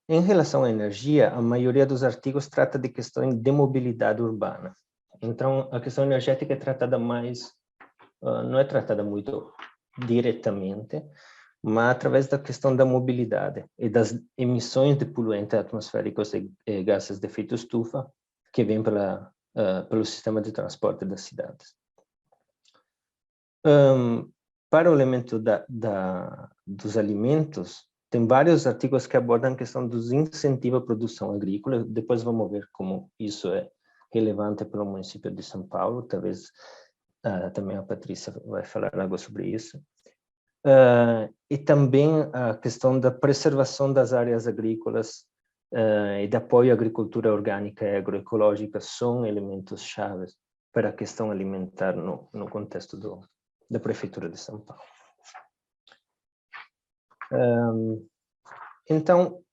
Em relação à energia, a maioria dos artigos trata de questões de mobilidade urbana. Então, a questão energética é tratada não é tratada muito diretamente, mas através da questão da mobilidade e das emissões de poluentes atmosféricos e gases de efeito estufa que vêm pelo sistema de transporte das cidades. Para o elemento dos alimentos, tem vários artigos que abordam a questão dos incentivos à produção agrícola. Depois vamos ver como isso é relevante para o município de São Paulo. Talvez também a Patrícia vai falar algo sobre isso. E também a questão da preservação das áreas agrícolas e de apoio à agricultura orgânica e agroecológica são elementos chaves para a questão alimentar no contexto da Prefeitura de São Paulo. Então,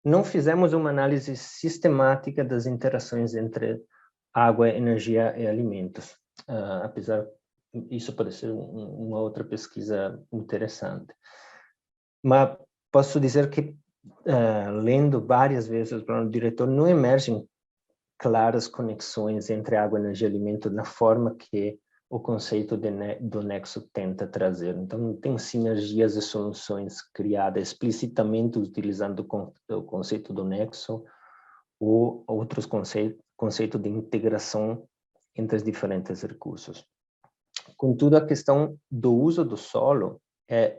não fizemos uma análise sistemática das interações entre água, energia e alimentos, apesar isso pode ser uma outra pesquisa interessante. Mas posso dizer que, lendo várias vezes o plano diretor, não emergem claras conexões entre água, energia e alimento na forma que o conceito do nexo tenta trazer. Então, não tem sinergias e soluções criadas explicitamente utilizando o conceito do nexo ou outros conceitos de integração entre os diferentes recursos. Contudo, a questão do uso do solo é,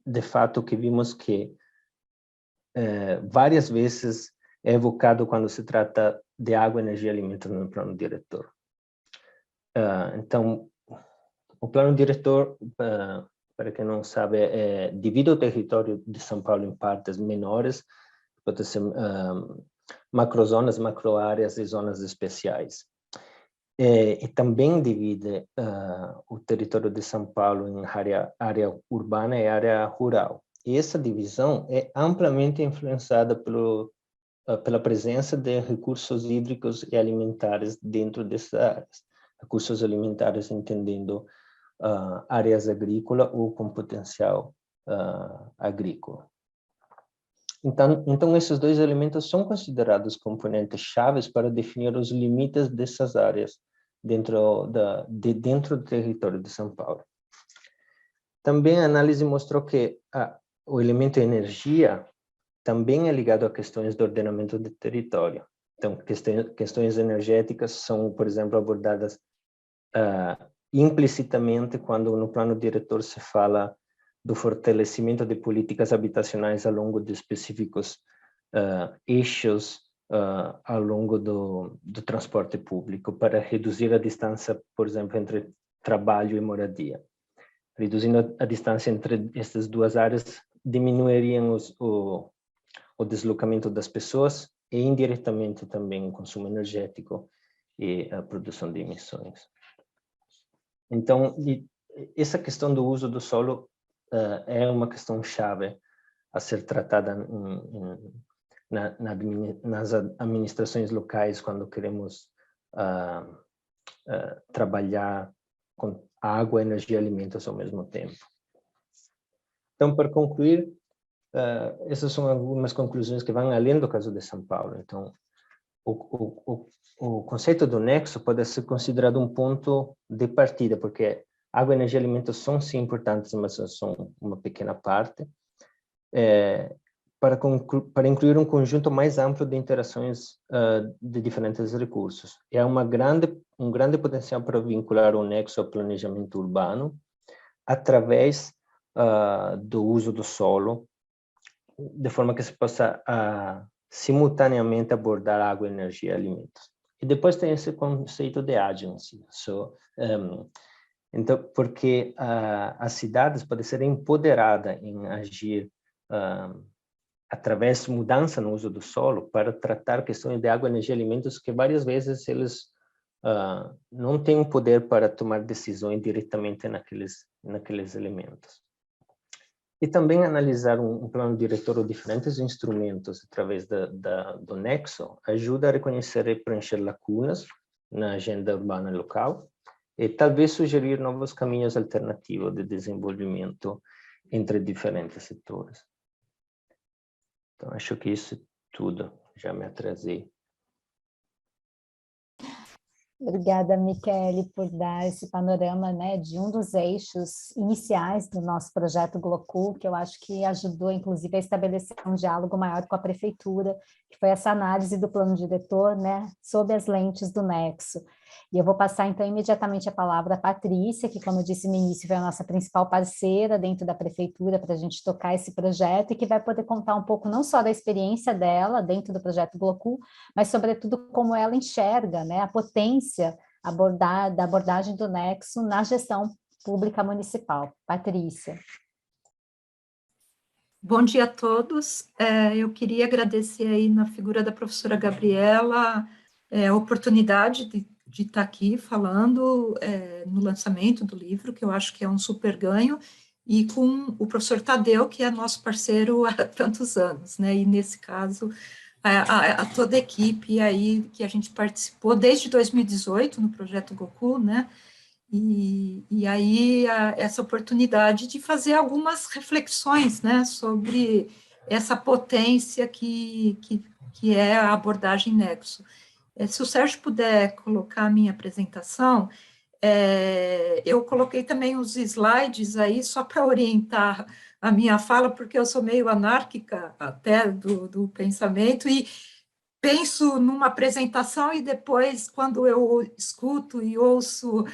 de fato, que vimos que várias vezes é evocado quando se trata de água, energia e alimento no plano diretor. Então, o plano diretor, para quem não sabe, divide o território de São Paulo em partes menores, pode ser macrozonas, macroáreas e zonas especiais. E também divide o território de São Paulo em área urbana e área rural. E essa divisão é amplamente influenciada pela presença de recursos hídricos e alimentares dentro dessas áreas. Recursos alimentares entendendo áreas agrícolas ou com potencial agrícola. Então, esses dois elementos são considerados componentes chaves para definir os limites dessas áreas dentro do território de São Paulo. Também a análise mostrou que o elemento energia também é ligado a questões de ordenamento do território. Então, questões energéticas são, por exemplo, abordadas implicitamente quando no plano diretor se fala do fortalecimento de políticas habitacionais ao longo de específicos eixos ao longo do transporte público, para reduzir a distância, por exemplo, entre trabalho e moradia. Reduzindo a distância entre essas duas áreas, diminuiriam o deslocamento das pessoas e, indiretamente, também o consumo energético e a produção de emissões. Então, essa questão do uso do solo é uma questão chave a ser tratada nas administrações locais quando queremos trabalhar com água, energia e alimentos ao mesmo tempo. Então, para concluir, essas são algumas conclusões que vão além do caso de São Paulo. Então, o conceito do nexo pode ser considerado um ponto de partida, porque água, energia e alimentos são sim importantes, mas são uma pequena parte, para incluir um conjunto mais amplo de interações de diferentes recursos. E há um grande potencial para vincular o nexo ao planejamento urbano através do uso do solo, de forma que se possa simultaneamente abordar água, energia e alimentos. E depois tem esse conceito de agency. Então, porque as cidades podem ser empoderadas em agir através de mudança no uso do solo para tratar questões de água, energia e alimentos que várias vezes eles não têm o poder para tomar decisões diretamente naqueles elementos. E também analisar um plano diretor ou diferentes instrumentos através do nexo ajuda a reconhecer e preencher lacunas na agenda urbana local e talvez sugerir novos caminhos alternativos de desenvolvimento entre diferentes setores. Então, acho que isso é tudo. Já me atrasei. Obrigada, Michele, por dar esse panorama, né, de um dos eixos iniciais do nosso projeto GLOCU, que eu acho que ajudou, inclusive, a estabelecer um diálogo maior com a prefeitura, que foi essa análise do plano diretor, né, sob as lentes do nexo. E eu vou passar, então, imediatamente a palavra à Patrícia, que, como eu disse no início, foi a nossa principal parceira dentro da prefeitura para a gente tocar esse projeto e que vai poder contar um pouco não só da experiência dela dentro do projeto GLOCU, mas, sobretudo, como ela enxerga, né, a potência da abordagem do nexo na gestão pública municipal. Patrícia. Bom dia a todos. Eu queria agradecer aí na figura da professora Gabriela a oportunidade de estar aqui falando no lançamento do livro, que eu acho que é um super ganho, e com o professor Tadeu, que é nosso parceiro há tantos anos, né? E nesse caso, a toda a equipe aí que a gente participou desde 2018 no projeto GLOCU, né? E aí essa oportunidade de fazer algumas reflexões, né, sobre essa potência que é a abordagem Nexo. Se o Sérgio puder colocar a minha apresentação, eu coloquei também os slides aí só para orientar a minha fala, porque eu sou meio anárquica até do pensamento, e penso numa apresentação e depois, quando eu escuto e ouço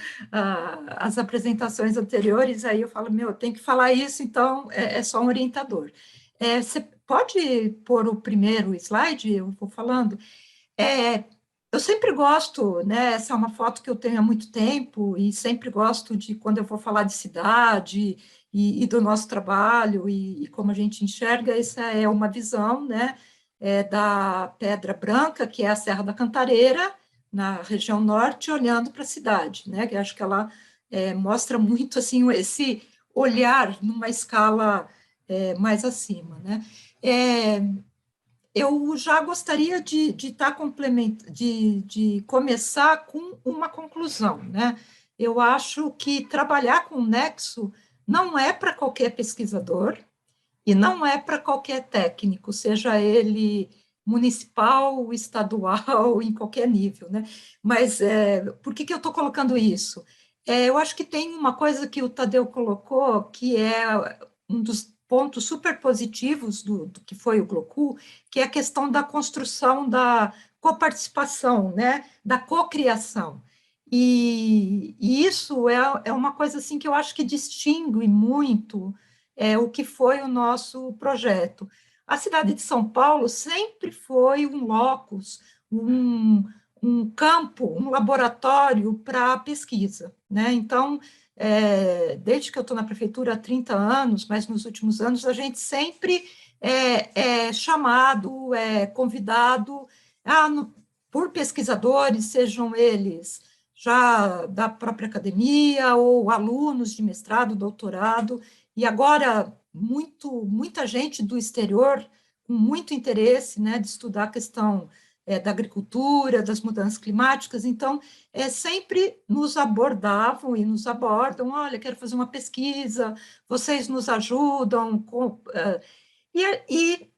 as apresentações anteriores, aí eu falo, meu, eu tenho que falar isso, então é só um orientador. Você pode pôr o primeiro slide, eu vou falando? Eu sempre gosto, né, essa é uma foto que eu tenho há muito tempo, e sempre gosto de, quando eu vou falar de cidade e do nosso trabalho, e como a gente enxerga, essa é uma visão, né, da Pedra Branca, que é a Serra da Cantareira, na região norte, olhando para a cidade, né, que acho que ela mostra muito, assim, esse olhar numa escala mais acima, né. Eu já gostaria de começar com uma conclusão, né? Eu acho que trabalhar com nexo não é para qualquer pesquisador e não é para qualquer técnico, seja ele municipal, estadual, em qualquer nível, né? Mas por que eu estou colocando isso? Eu acho que tem uma coisa que o Tadeu colocou, que é um dos pontos super positivos do que foi o GLOCU, que é a questão da construção da coparticipação, né? Da cocriação. E isso é uma coisa assim que eu acho que distingue muito o que foi o nosso projeto. A cidade de São Paulo sempre foi um locus, um campo, um laboratório para pesquisa, né? Então, desde que eu estou na prefeitura há 30 anos, mas nos últimos anos, a gente sempre é chamado, convidado por pesquisadores, sejam eles já da própria academia ou alunos de mestrado, doutorado, e agora muita gente do exterior com muito interesse, né, de estudar a questão da agricultura, das mudanças climáticas. Então, sempre nos abordavam e nos abordam, olha, quero fazer uma pesquisa, vocês nos ajudam, e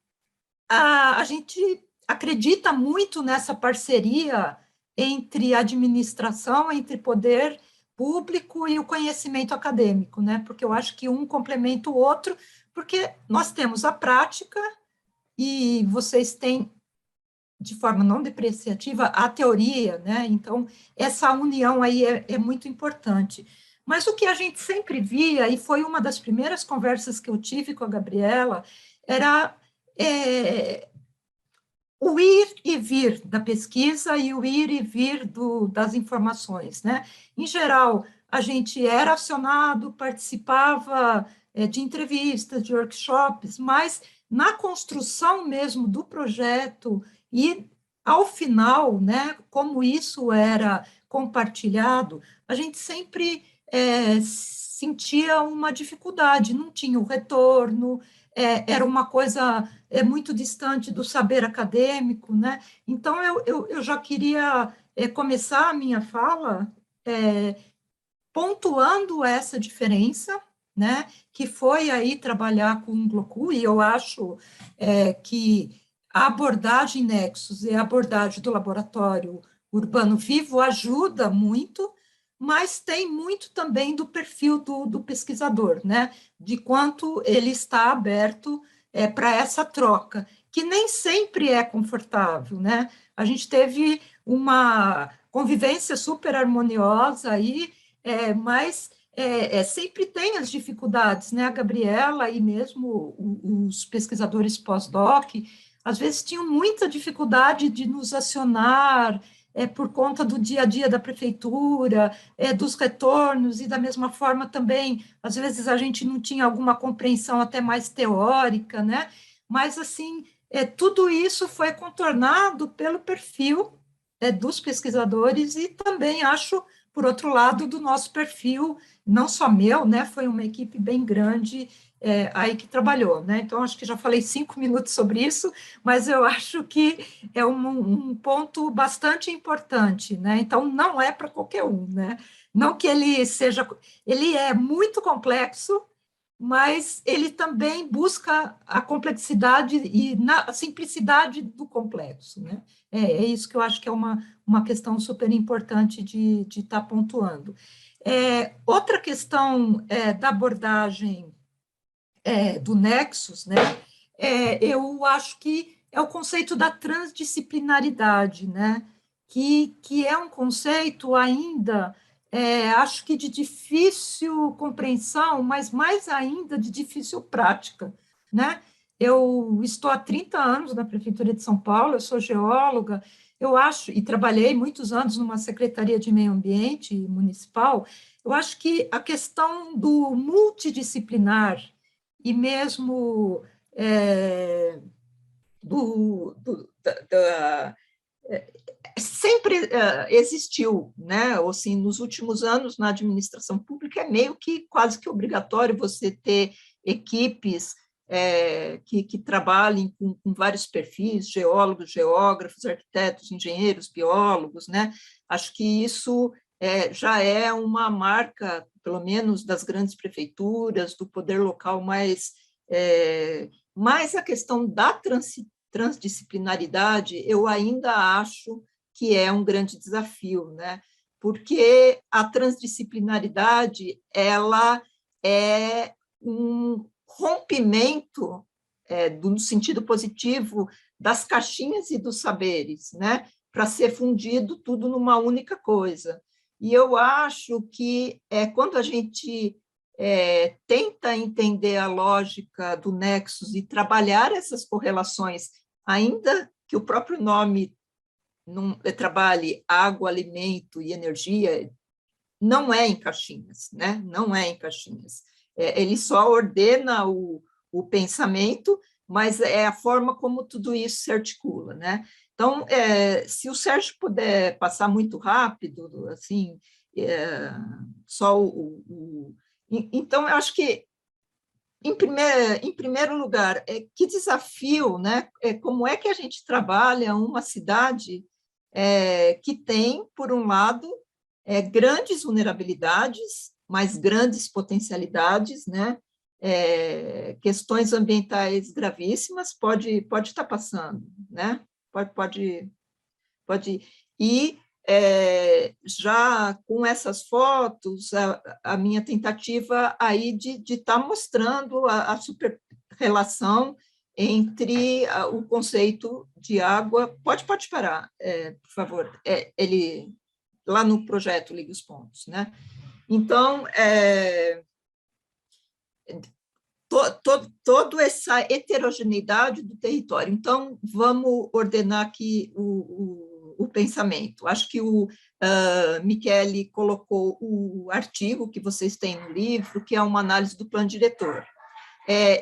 a gente acredita muito nessa parceria entre administração, entre poder público e o conhecimento acadêmico, né? Porque eu acho que um complementa o outro, porque nós temos a prática e vocês têm, de forma não depreciativa, a teoria, né? Então, essa união aí é muito importante. Mas o que a gente sempre via, e foi uma das primeiras conversas que eu tive com a Gabriela, era o ir e vir da pesquisa e o ir e vir das informações, né? Em geral, a gente era acionado, participava de entrevistas, de workshops, mas na construção mesmo do projeto e ao final, né, como isso era compartilhado, a gente sempre sentia uma dificuldade, não tinha o retorno, era uma coisa muito distante do saber acadêmico, né? Então, eu já queria começar a minha fala pontuando essa diferença, né? Que foi aí trabalhar com o GLOCU, e eu acho que a abordagem Nexus e a abordagem do laboratório urbano vivo ajuda muito, mas tem muito também do perfil do pesquisador, né? De quanto ele está aberto para essa troca, que nem sempre é confortável, né? A gente teve uma convivência super harmoniosa aí, mas sempre tem as dificuldades, né? A Gabriela e mesmo os pesquisadores pós-doc, às vezes tinham muita dificuldade de nos acionar por conta do dia a dia da prefeitura, dos retornos, e da mesma forma também, às vezes a gente não tinha alguma compreensão até mais teórica, né? Mas, assim, tudo isso foi contornado pelo perfil dos pesquisadores e também, acho, por outro lado, do nosso perfil, não só meu, né? Foi uma equipe bem grande aí que trabalhou, né? Então, acho que já falei 5 minutos sobre isso, mas eu acho que é um ponto bastante importante, né? Então, não é para qualquer um, né? Não que ele seja... Ele é muito complexo, mas ele também busca a complexidade e a simplicidade do complexo, né? É isso que eu acho que é uma questão super importante de estar pontuando. Outra questão da abordagem do Nexus, né? Eu acho que é o conceito da transdisciplinaridade, né? Que é um conceito ainda, acho que de difícil compreensão, mas mais ainda de difícil prática, né? Eu estou há 30 anos na Prefeitura de São Paulo, eu sou geóloga, eu acho, e trabalhei muitos anos numa Secretaria de Meio Ambiente Municipal, eu acho que a questão do multidisciplinar e mesmo sempre existiu, né? Ou assim, nos últimos anos, na administração pública, é meio que quase que obrigatório você ter equipes que trabalhem com vários perfis, geólogos, geógrafos, arquitetos, engenheiros, biólogos, né? Acho que isso já é uma marca, pelo menos das grandes prefeituras, do poder local mais a questão da transdisciplinaridade, eu ainda acho que é um grande desafio, né? Porque a transdisciplinaridade ela é um rompimento, no sentido positivo, das caixinhas e dos saberes, né? Para ser fundido tudo numa única coisa. E eu acho que quando a gente tenta entender a lógica do Nexus e trabalhar essas correlações, ainda que o próprio nome não trabalhe água, alimento e energia, não é em caixinhas, né? Não é em caixinhas. Ele só ordena o pensamento, mas é a forma como tudo isso se articula, né? Então, se o Sérgio puder passar muito rápido, assim, só então, eu acho que, em primeiro lugar, que desafio, né? Como é que a gente trabalha uma cidade que tem, por um lado, grandes vulnerabilidades, mas grandes potencialidades, né? Questões ambientais gravíssimas, pode estar passando, né? Pode. E já com essas fotos, a minha tentativa aí de estar mostrando a super relação entre o conceito de água. Pode parar, por favor. Ele lá no projeto Liga os Pontos, né? Então, toda essa heterogeneidade do território. Então, vamos ordenar aqui o pensamento. Acho que o Michele colocou o artigo que vocês têm no livro, que é uma análise do plano diretor.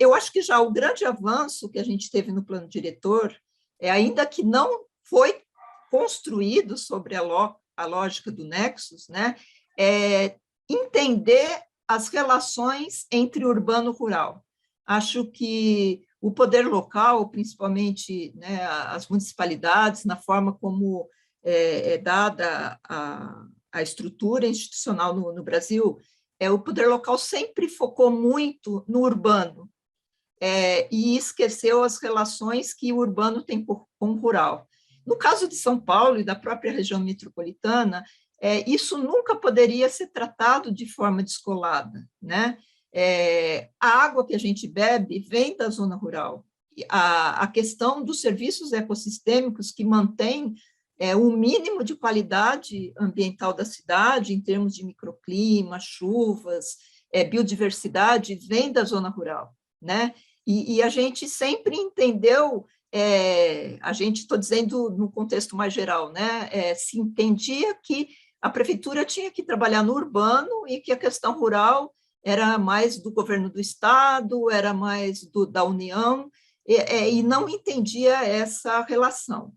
Eu acho que já o grande avanço que a gente teve no plano diretor, ainda que não foi construído sobre a lógica do Nexus, né, entender as relações entre urbano e rural. Acho que o poder local, principalmente, né, as municipalidades, na forma como é dada a estrutura institucional no Brasil, o poder local sempre focou muito no urbano e esqueceu as relações que o urbano tem com o rural. No caso de São Paulo e da própria região metropolitana, isso nunca poderia ser tratado de forma descolada, né? A água que a gente bebe vem da zona rural. A questão dos serviços ecossistêmicos que mantém o mínimo de qualidade ambiental da cidade, em termos de microclima, chuvas, biodiversidade, vem da zona rural, né? E a gente sempre entendeu, a gente, estou dizendo no contexto mais geral, né? Se entendia que a prefeitura tinha que trabalhar no urbano e que a questão rural era mais do governo do estado, era mais da União, e não entendia essa relação.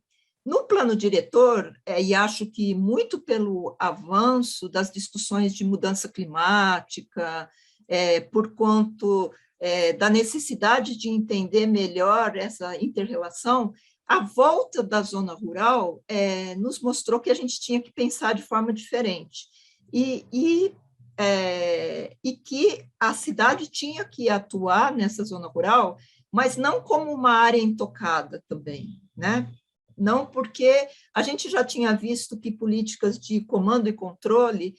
No plano diretor, e acho que muito pelo avanço das discussões de mudança climática, por quanto da necessidade de entender melhor essa inter-relação, a volta da zona rural nos mostrou que a gente tinha que pensar de forma diferente. e que a cidade tinha que atuar nessa zona rural, mas não como uma área intocada também, né? Não, porque a gente já tinha visto que políticas de comando e controle,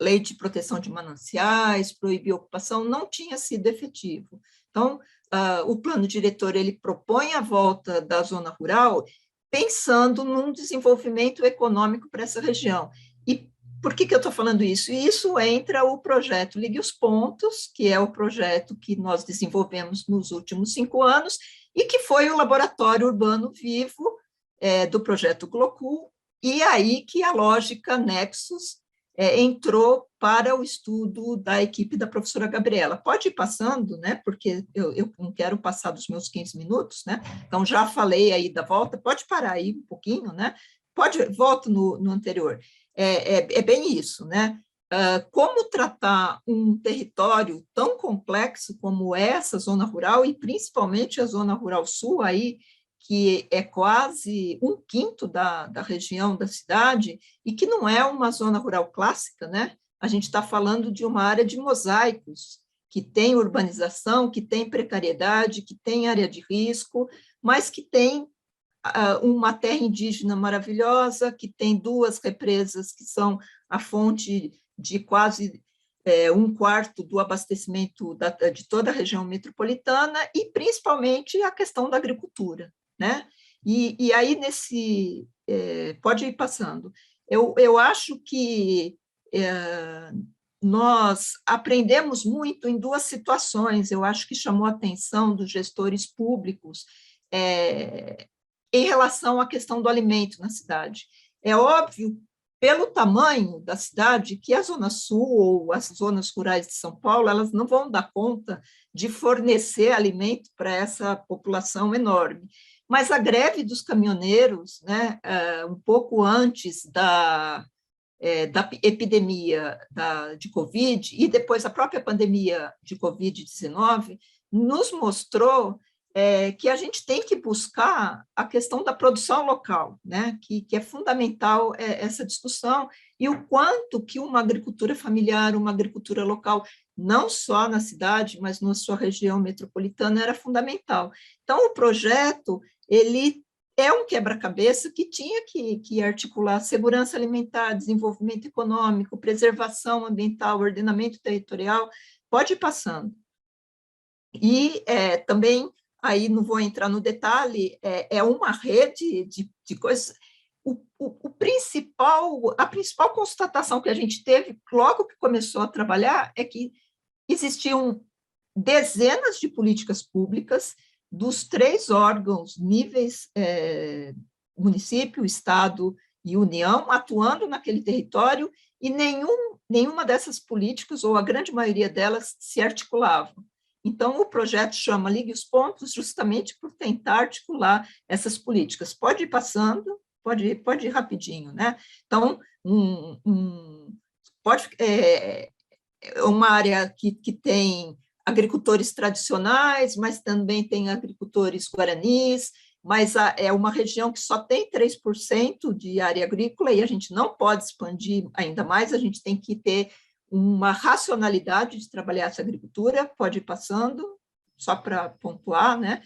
lei de proteção de mananciais, proibir ocupação, não tinha sido efetivo. Então, o plano diretor ele propõe a volta da zona rural pensando num desenvolvimento econômico para essa região. E por que eu estou falando isso? Isso entra o projeto Ligue os Pontos, que é o projeto que nós desenvolvemos nos últimos 5 anos e que foi o laboratório urbano vivo do projeto GLOCU, e aí que a lógica Nexus entrou para o estudo da equipe da professora Gabriela. Pode ir passando, né, porque eu não quero passar dos meus 15 minutos, né, então já falei aí da volta, pode parar aí um pouquinho, né, volto no anterior. É bem isso, né, como tratar um território tão complexo como essa zona rural, e principalmente a zona rural sul, aí, que é quase 1/5 da região da cidade, e que não é uma zona rural clássica, né? A gente está falando de uma área de mosaicos, que tem urbanização, que tem precariedade, que tem área de risco, mas que tem uma terra indígena maravilhosa, que tem 2 represas que são a fonte de quase 1/4 do abastecimento de toda a região metropolitana, e principalmente a questão da agricultura, né? E aí, pode ir passando, eu acho que nós aprendemos muito em 2 situações, eu acho que chamou a atenção dos gestores públicos, em relação à questão do alimento na cidade. É óbvio, pelo tamanho da cidade, que a Zona Sul ou as zonas rurais de São Paulo, elas não vão dar conta de fornecer alimento para essa população enorme. Mas a greve dos caminhoneiros, né, um pouco antes da epidemia de Covid, e depois a própria pandemia de Covid-19, nos mostrou que a gente tem que buscar a questão da produção local, né? que é fundamental essa discussão, e o quanto que uma agricultura familiar, uma agricultura local, não só na cidade, mas na sua região metropolitana, era fundamental. Então, o projeto, ele é um quebra-cabeça que tinha que articular segurança alimentar, desenvolvimento econômico, preservação ambiental, ordenamento territorial, pode ir passando. E também, aí não vou entrar no detalhe, é uma rede de coisas. A principal constatação que a gente teve logo que começou a trabalhar é que existiam dezenas de políticas públicas dos 3 órgãos, níveis, município, estado e União, atuando naquele território, e nenhuma dessas políticas, ou a grande maioria delas, se articulavam. Então, o projeto chama Ligue os Pontos justamente por tentar articular essas políticas. Pode ir passando, pode ir rapidinho, né? Então, uma área que tem agricultores tradicionais, mas também tem agricultores guaranis, mas é uma região que só tem 3% de área agrícola, e a gente não pode expandir ainda mais, a gente tem que ter uma racionalidade de trabalhar essa agricultura. Pode ir passando, só para pontuar, né?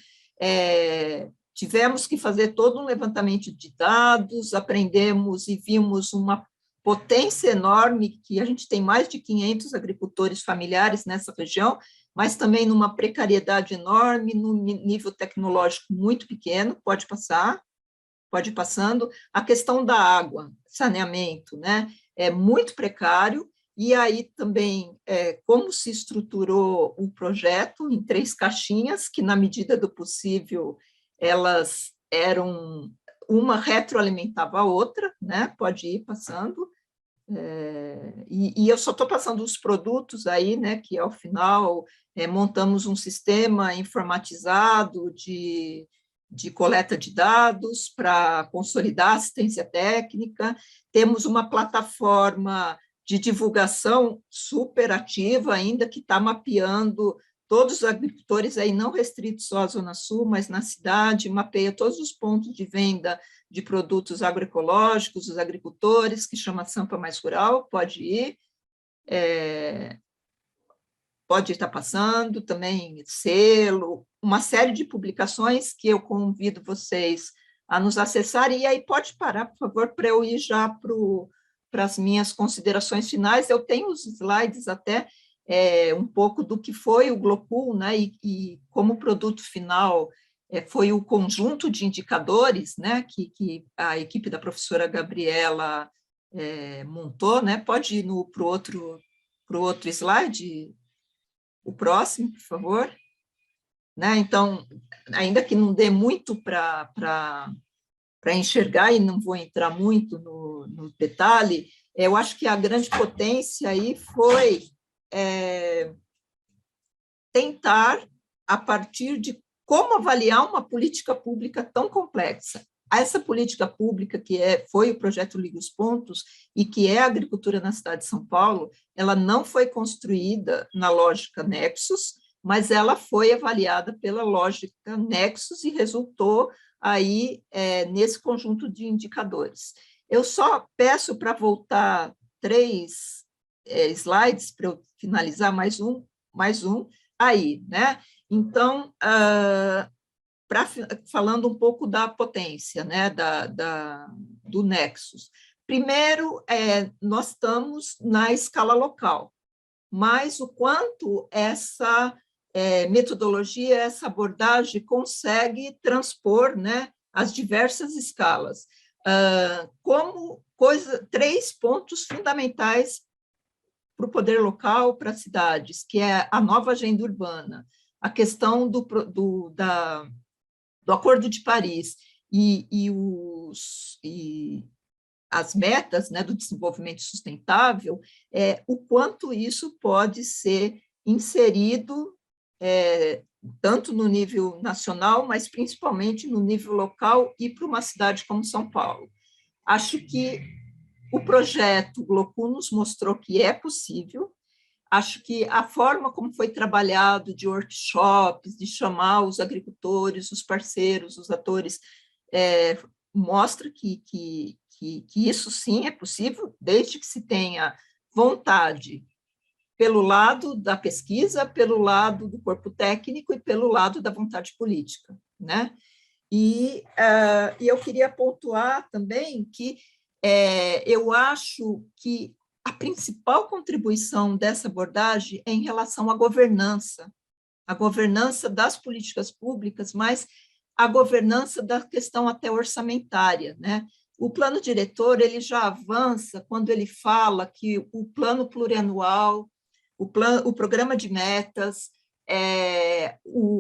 Tivemos que fazer todo um levantamento de dados, aprendemos e vimos uma potência enorme, que a gente tem mais de 500 agricultores familiares nessa região, mas também numa precariedade enorme, num nível tecnológico muito pequeno. Pode ir passando. A questão da água, saneamento, né? É muito precário. E aí também, como se estruturou o projeto em 3 caixinhas, que, na medida do possível, elas eram, uma retroalimentava a outra, né? Pode ir passando. E eu só estou passando os produtos aí, né? Que, ao final, montamos um sistema informatizado de coleta de dados para consolidar a assistência técnica. Temos uma plataforma de divulgação super ativa ainda, que está mapeando todos os agricultores aí não restritos só à Zona Sul, mas na cidade, mapeia todos os pontos de venda de produtos agroecológicos, os agricultores, que chama Sampa Mais Rural, pode ir, pode estar passando, também selo, uma série de publicações que eu convido vocês a nos acessarem, e aí pode parar, por favor, para eu ir já para as minhas considerações finais. Eu tenho os slides até, um pouco do que foi o GLOCUL, né, e como produto final foi o conjunto de indicadores, né, que a equipe da professora Gabriela montou, né. Pode ir para o outro slide, o próximo, por favor. Né? Então, ainda que não dê muito para enxergar, e não vou entrar muito no detalhe, eu acho que a grande potência aí foi tentar, a partir de como avaliar uma política pública tão complexa. Essa política pública, que foi o projeto Liga os Pontos, e que é a agricultura na cidade de São Paulo, ela não foi construída na lógica Nexus, mas ela foi avaliada pela lógica Nexus e resultou aí nesse conjunto de indicadores. Eu só peço para voltar 3 slides para eu finalizar, mais um aí, né? Então, falando um pouco da potência, né, do Nexus. Primeiro, nós estamos na escala local, mas o quanto essa metodologia, essa abordagem consegue transpor, né, as diversas escalas, como 3 pontos fundamentais para o poder local, para as cidades, que é a nova agenda urbana, a questão do Acordo de Paris e as metas, né, do desenvolvimento sustentável, o quanto isso pode ser inserido tanto no nível nacional, mas principalmente no nível local e para uma cidade como São Paulo. Acho que o projeto GLOCUL nos mostrou que é possível. Acho que a forma como foi trabalhado, de workshops, de chamar os agricultores, os parceiros, os atores, mostra que isso sim é possível, desde que se tenha vontade pelo lado da pesquisa, pelo lado do corpo técnico e pelo lado da vontade política, né? E eu queria pontuar também que eu acho que a principal contribuição dessa abordagem é em relação à governança das políticas públicas, mas a governança da questão até orçamentária, né? O plano diretor, ele já avança quando ele fala que o plano plurianual, o programa de metas,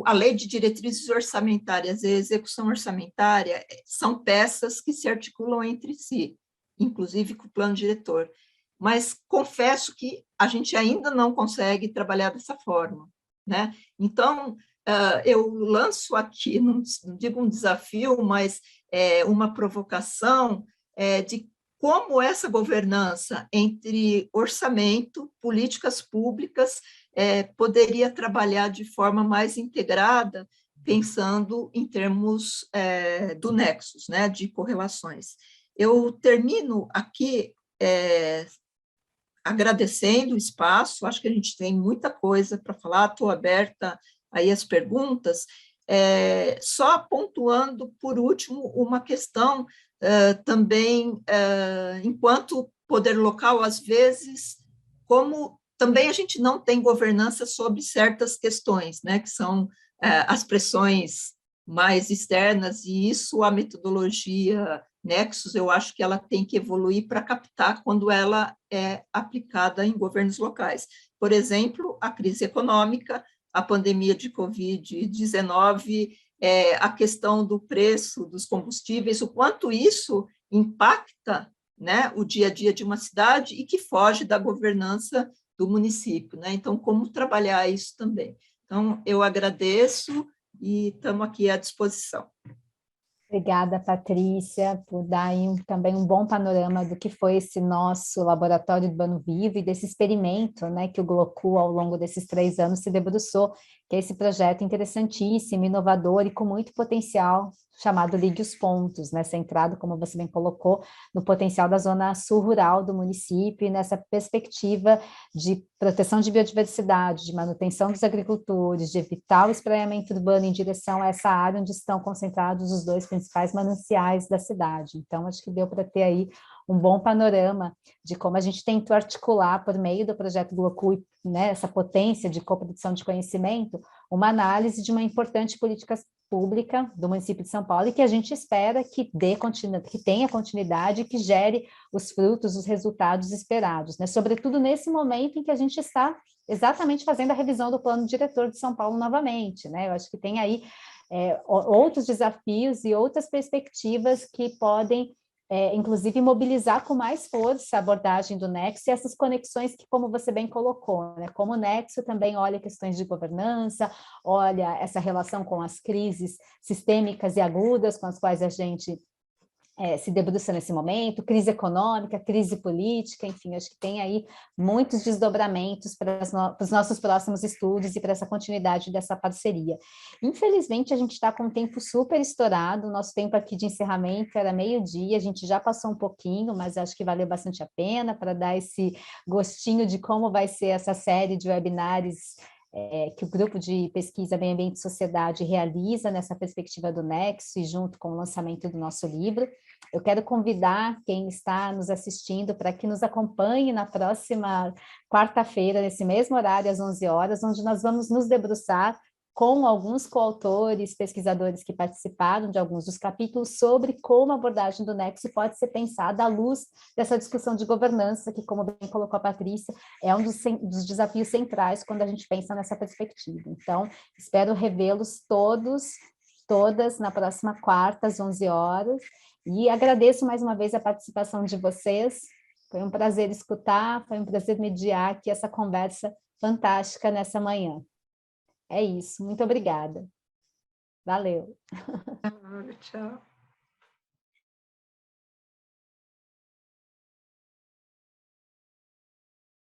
a lei de diretrizes orçamentárias e a execução orçamentária são peças que se articulam entre si, inclusive com o plano diretor. Mas confesso que a gente ainda não consegue trabalhar dessa forma, né? Então, eu lanço aqui, não digo um desafio, mas uma provocação de como essa governança entre orçamento, políticas públicas, poderia trabalhar de forma mais integrada, pensando em termos do nexus, né, de correlações. Eu termino aqui agradecendo o espaço, acho que a gente tem muita coisa para falar, estou aberta aí às perguntas, só pontuando, por último, uma questão também, enquanto poder local, às vezes, como também a gente não tem governança sobre certas questões, né, que são as pressões mais externas, e isso a metodologia Nexus, eu acho que ela tem que evoluir para captar quando ela é aplicada em governos locais. Por exemplo, a crise econômica, a pandemia de Covid-19, a questão do preço dos combustíveis, o quanto isso impacta, né, o dia a dia de uma cidade e que foge da governança do município, né? Então, como trabalhar isso também? Então, eu agradeço e estamos aqui à disposição. Obrigada, Patrícia, por dar aí também um bom panorama do que foi esse nosso Laboratório Urbano Vivo e desse experimento, né, que o GLOCU, ao longo desses 3 anos, se debruçou, que é esse projeto interessantíssimo, inovador e com muito potencial, chamado Ligue os Pontos, né, centrado, como você bem colocou, no potencial da zona sul rural do município e nessa perspectiva de proteção de biodiversidade, de manutenção dos agricultores, de evitar o espraiamento urbano em direção a essa área onde estão concentrados os 2 principais mananciais da cidade. Então, acho que deu para ter aí um bom panorama de como a gente tentou articular, por meio do projeto GLOCU, né, essa potência de coprodução de conhecimento, uma análise de uma importante política pública do município de São Paulo e que a gente espera que tenha continuidade e que gere os frutos, os resultados esperados, né? Sobretudo nesse momento em que a gente está exatamente fazendo a revisão do plano diretor de São Paulo novamente, né? Eu acho que tem aí outros desafios e outras perspectivas que podem inclusive mobilizar com mais força a abordagem do Nexo e essas conexões que, como você bem colocou, né, como o Nexo também olha questões de governança, olha essa relação com as crises sistêmicas e agudas com as quais a gente se debruça nesse momento, crise econômica, crise política, enfim, acho que tem aí muitos desdobramentos para os nossos próximos estudos e para essa continuidade dessa parceria. Infelizmente, a gente está com um tempo super estourado, o nosso tempo aqui de encerramento era 12h, a gente já passou um pouquinho, mas acho que valeu bastante a pena para dar esse gostinho de como vai ser essa série de webinários que o Grupo de Pesquisa Meio Ambiente e Sociedade realiza nessa perspectiva do Nexo e junto com o lançamento do nosso livro. Eu quero convidar quem está nos assistindo para que nos acompanhe na próxima quarta-feira, nesse mesmo horário, às 11 horas, onde nós vamos nos debruçar com alguns coautores, pesquisadores que participaram de alguns dos capítulos, sobre como a abordagem do Nexo pode ser pensada à luz dessa discussão de governança, que, como bem colocou a Patrícia, é um dos desafios centrais quando a gente pensa nessa perspectiva. Então, espero revê-los todas, na próxima quarta, às 11 horas, e agradeço mais uma vez a participação de vocês. Foi um prazer escutar, foi um prazer mediar aqui essa conversa fantástica nessa manhã. É isso, muito obrigada. Valeu. Tchau.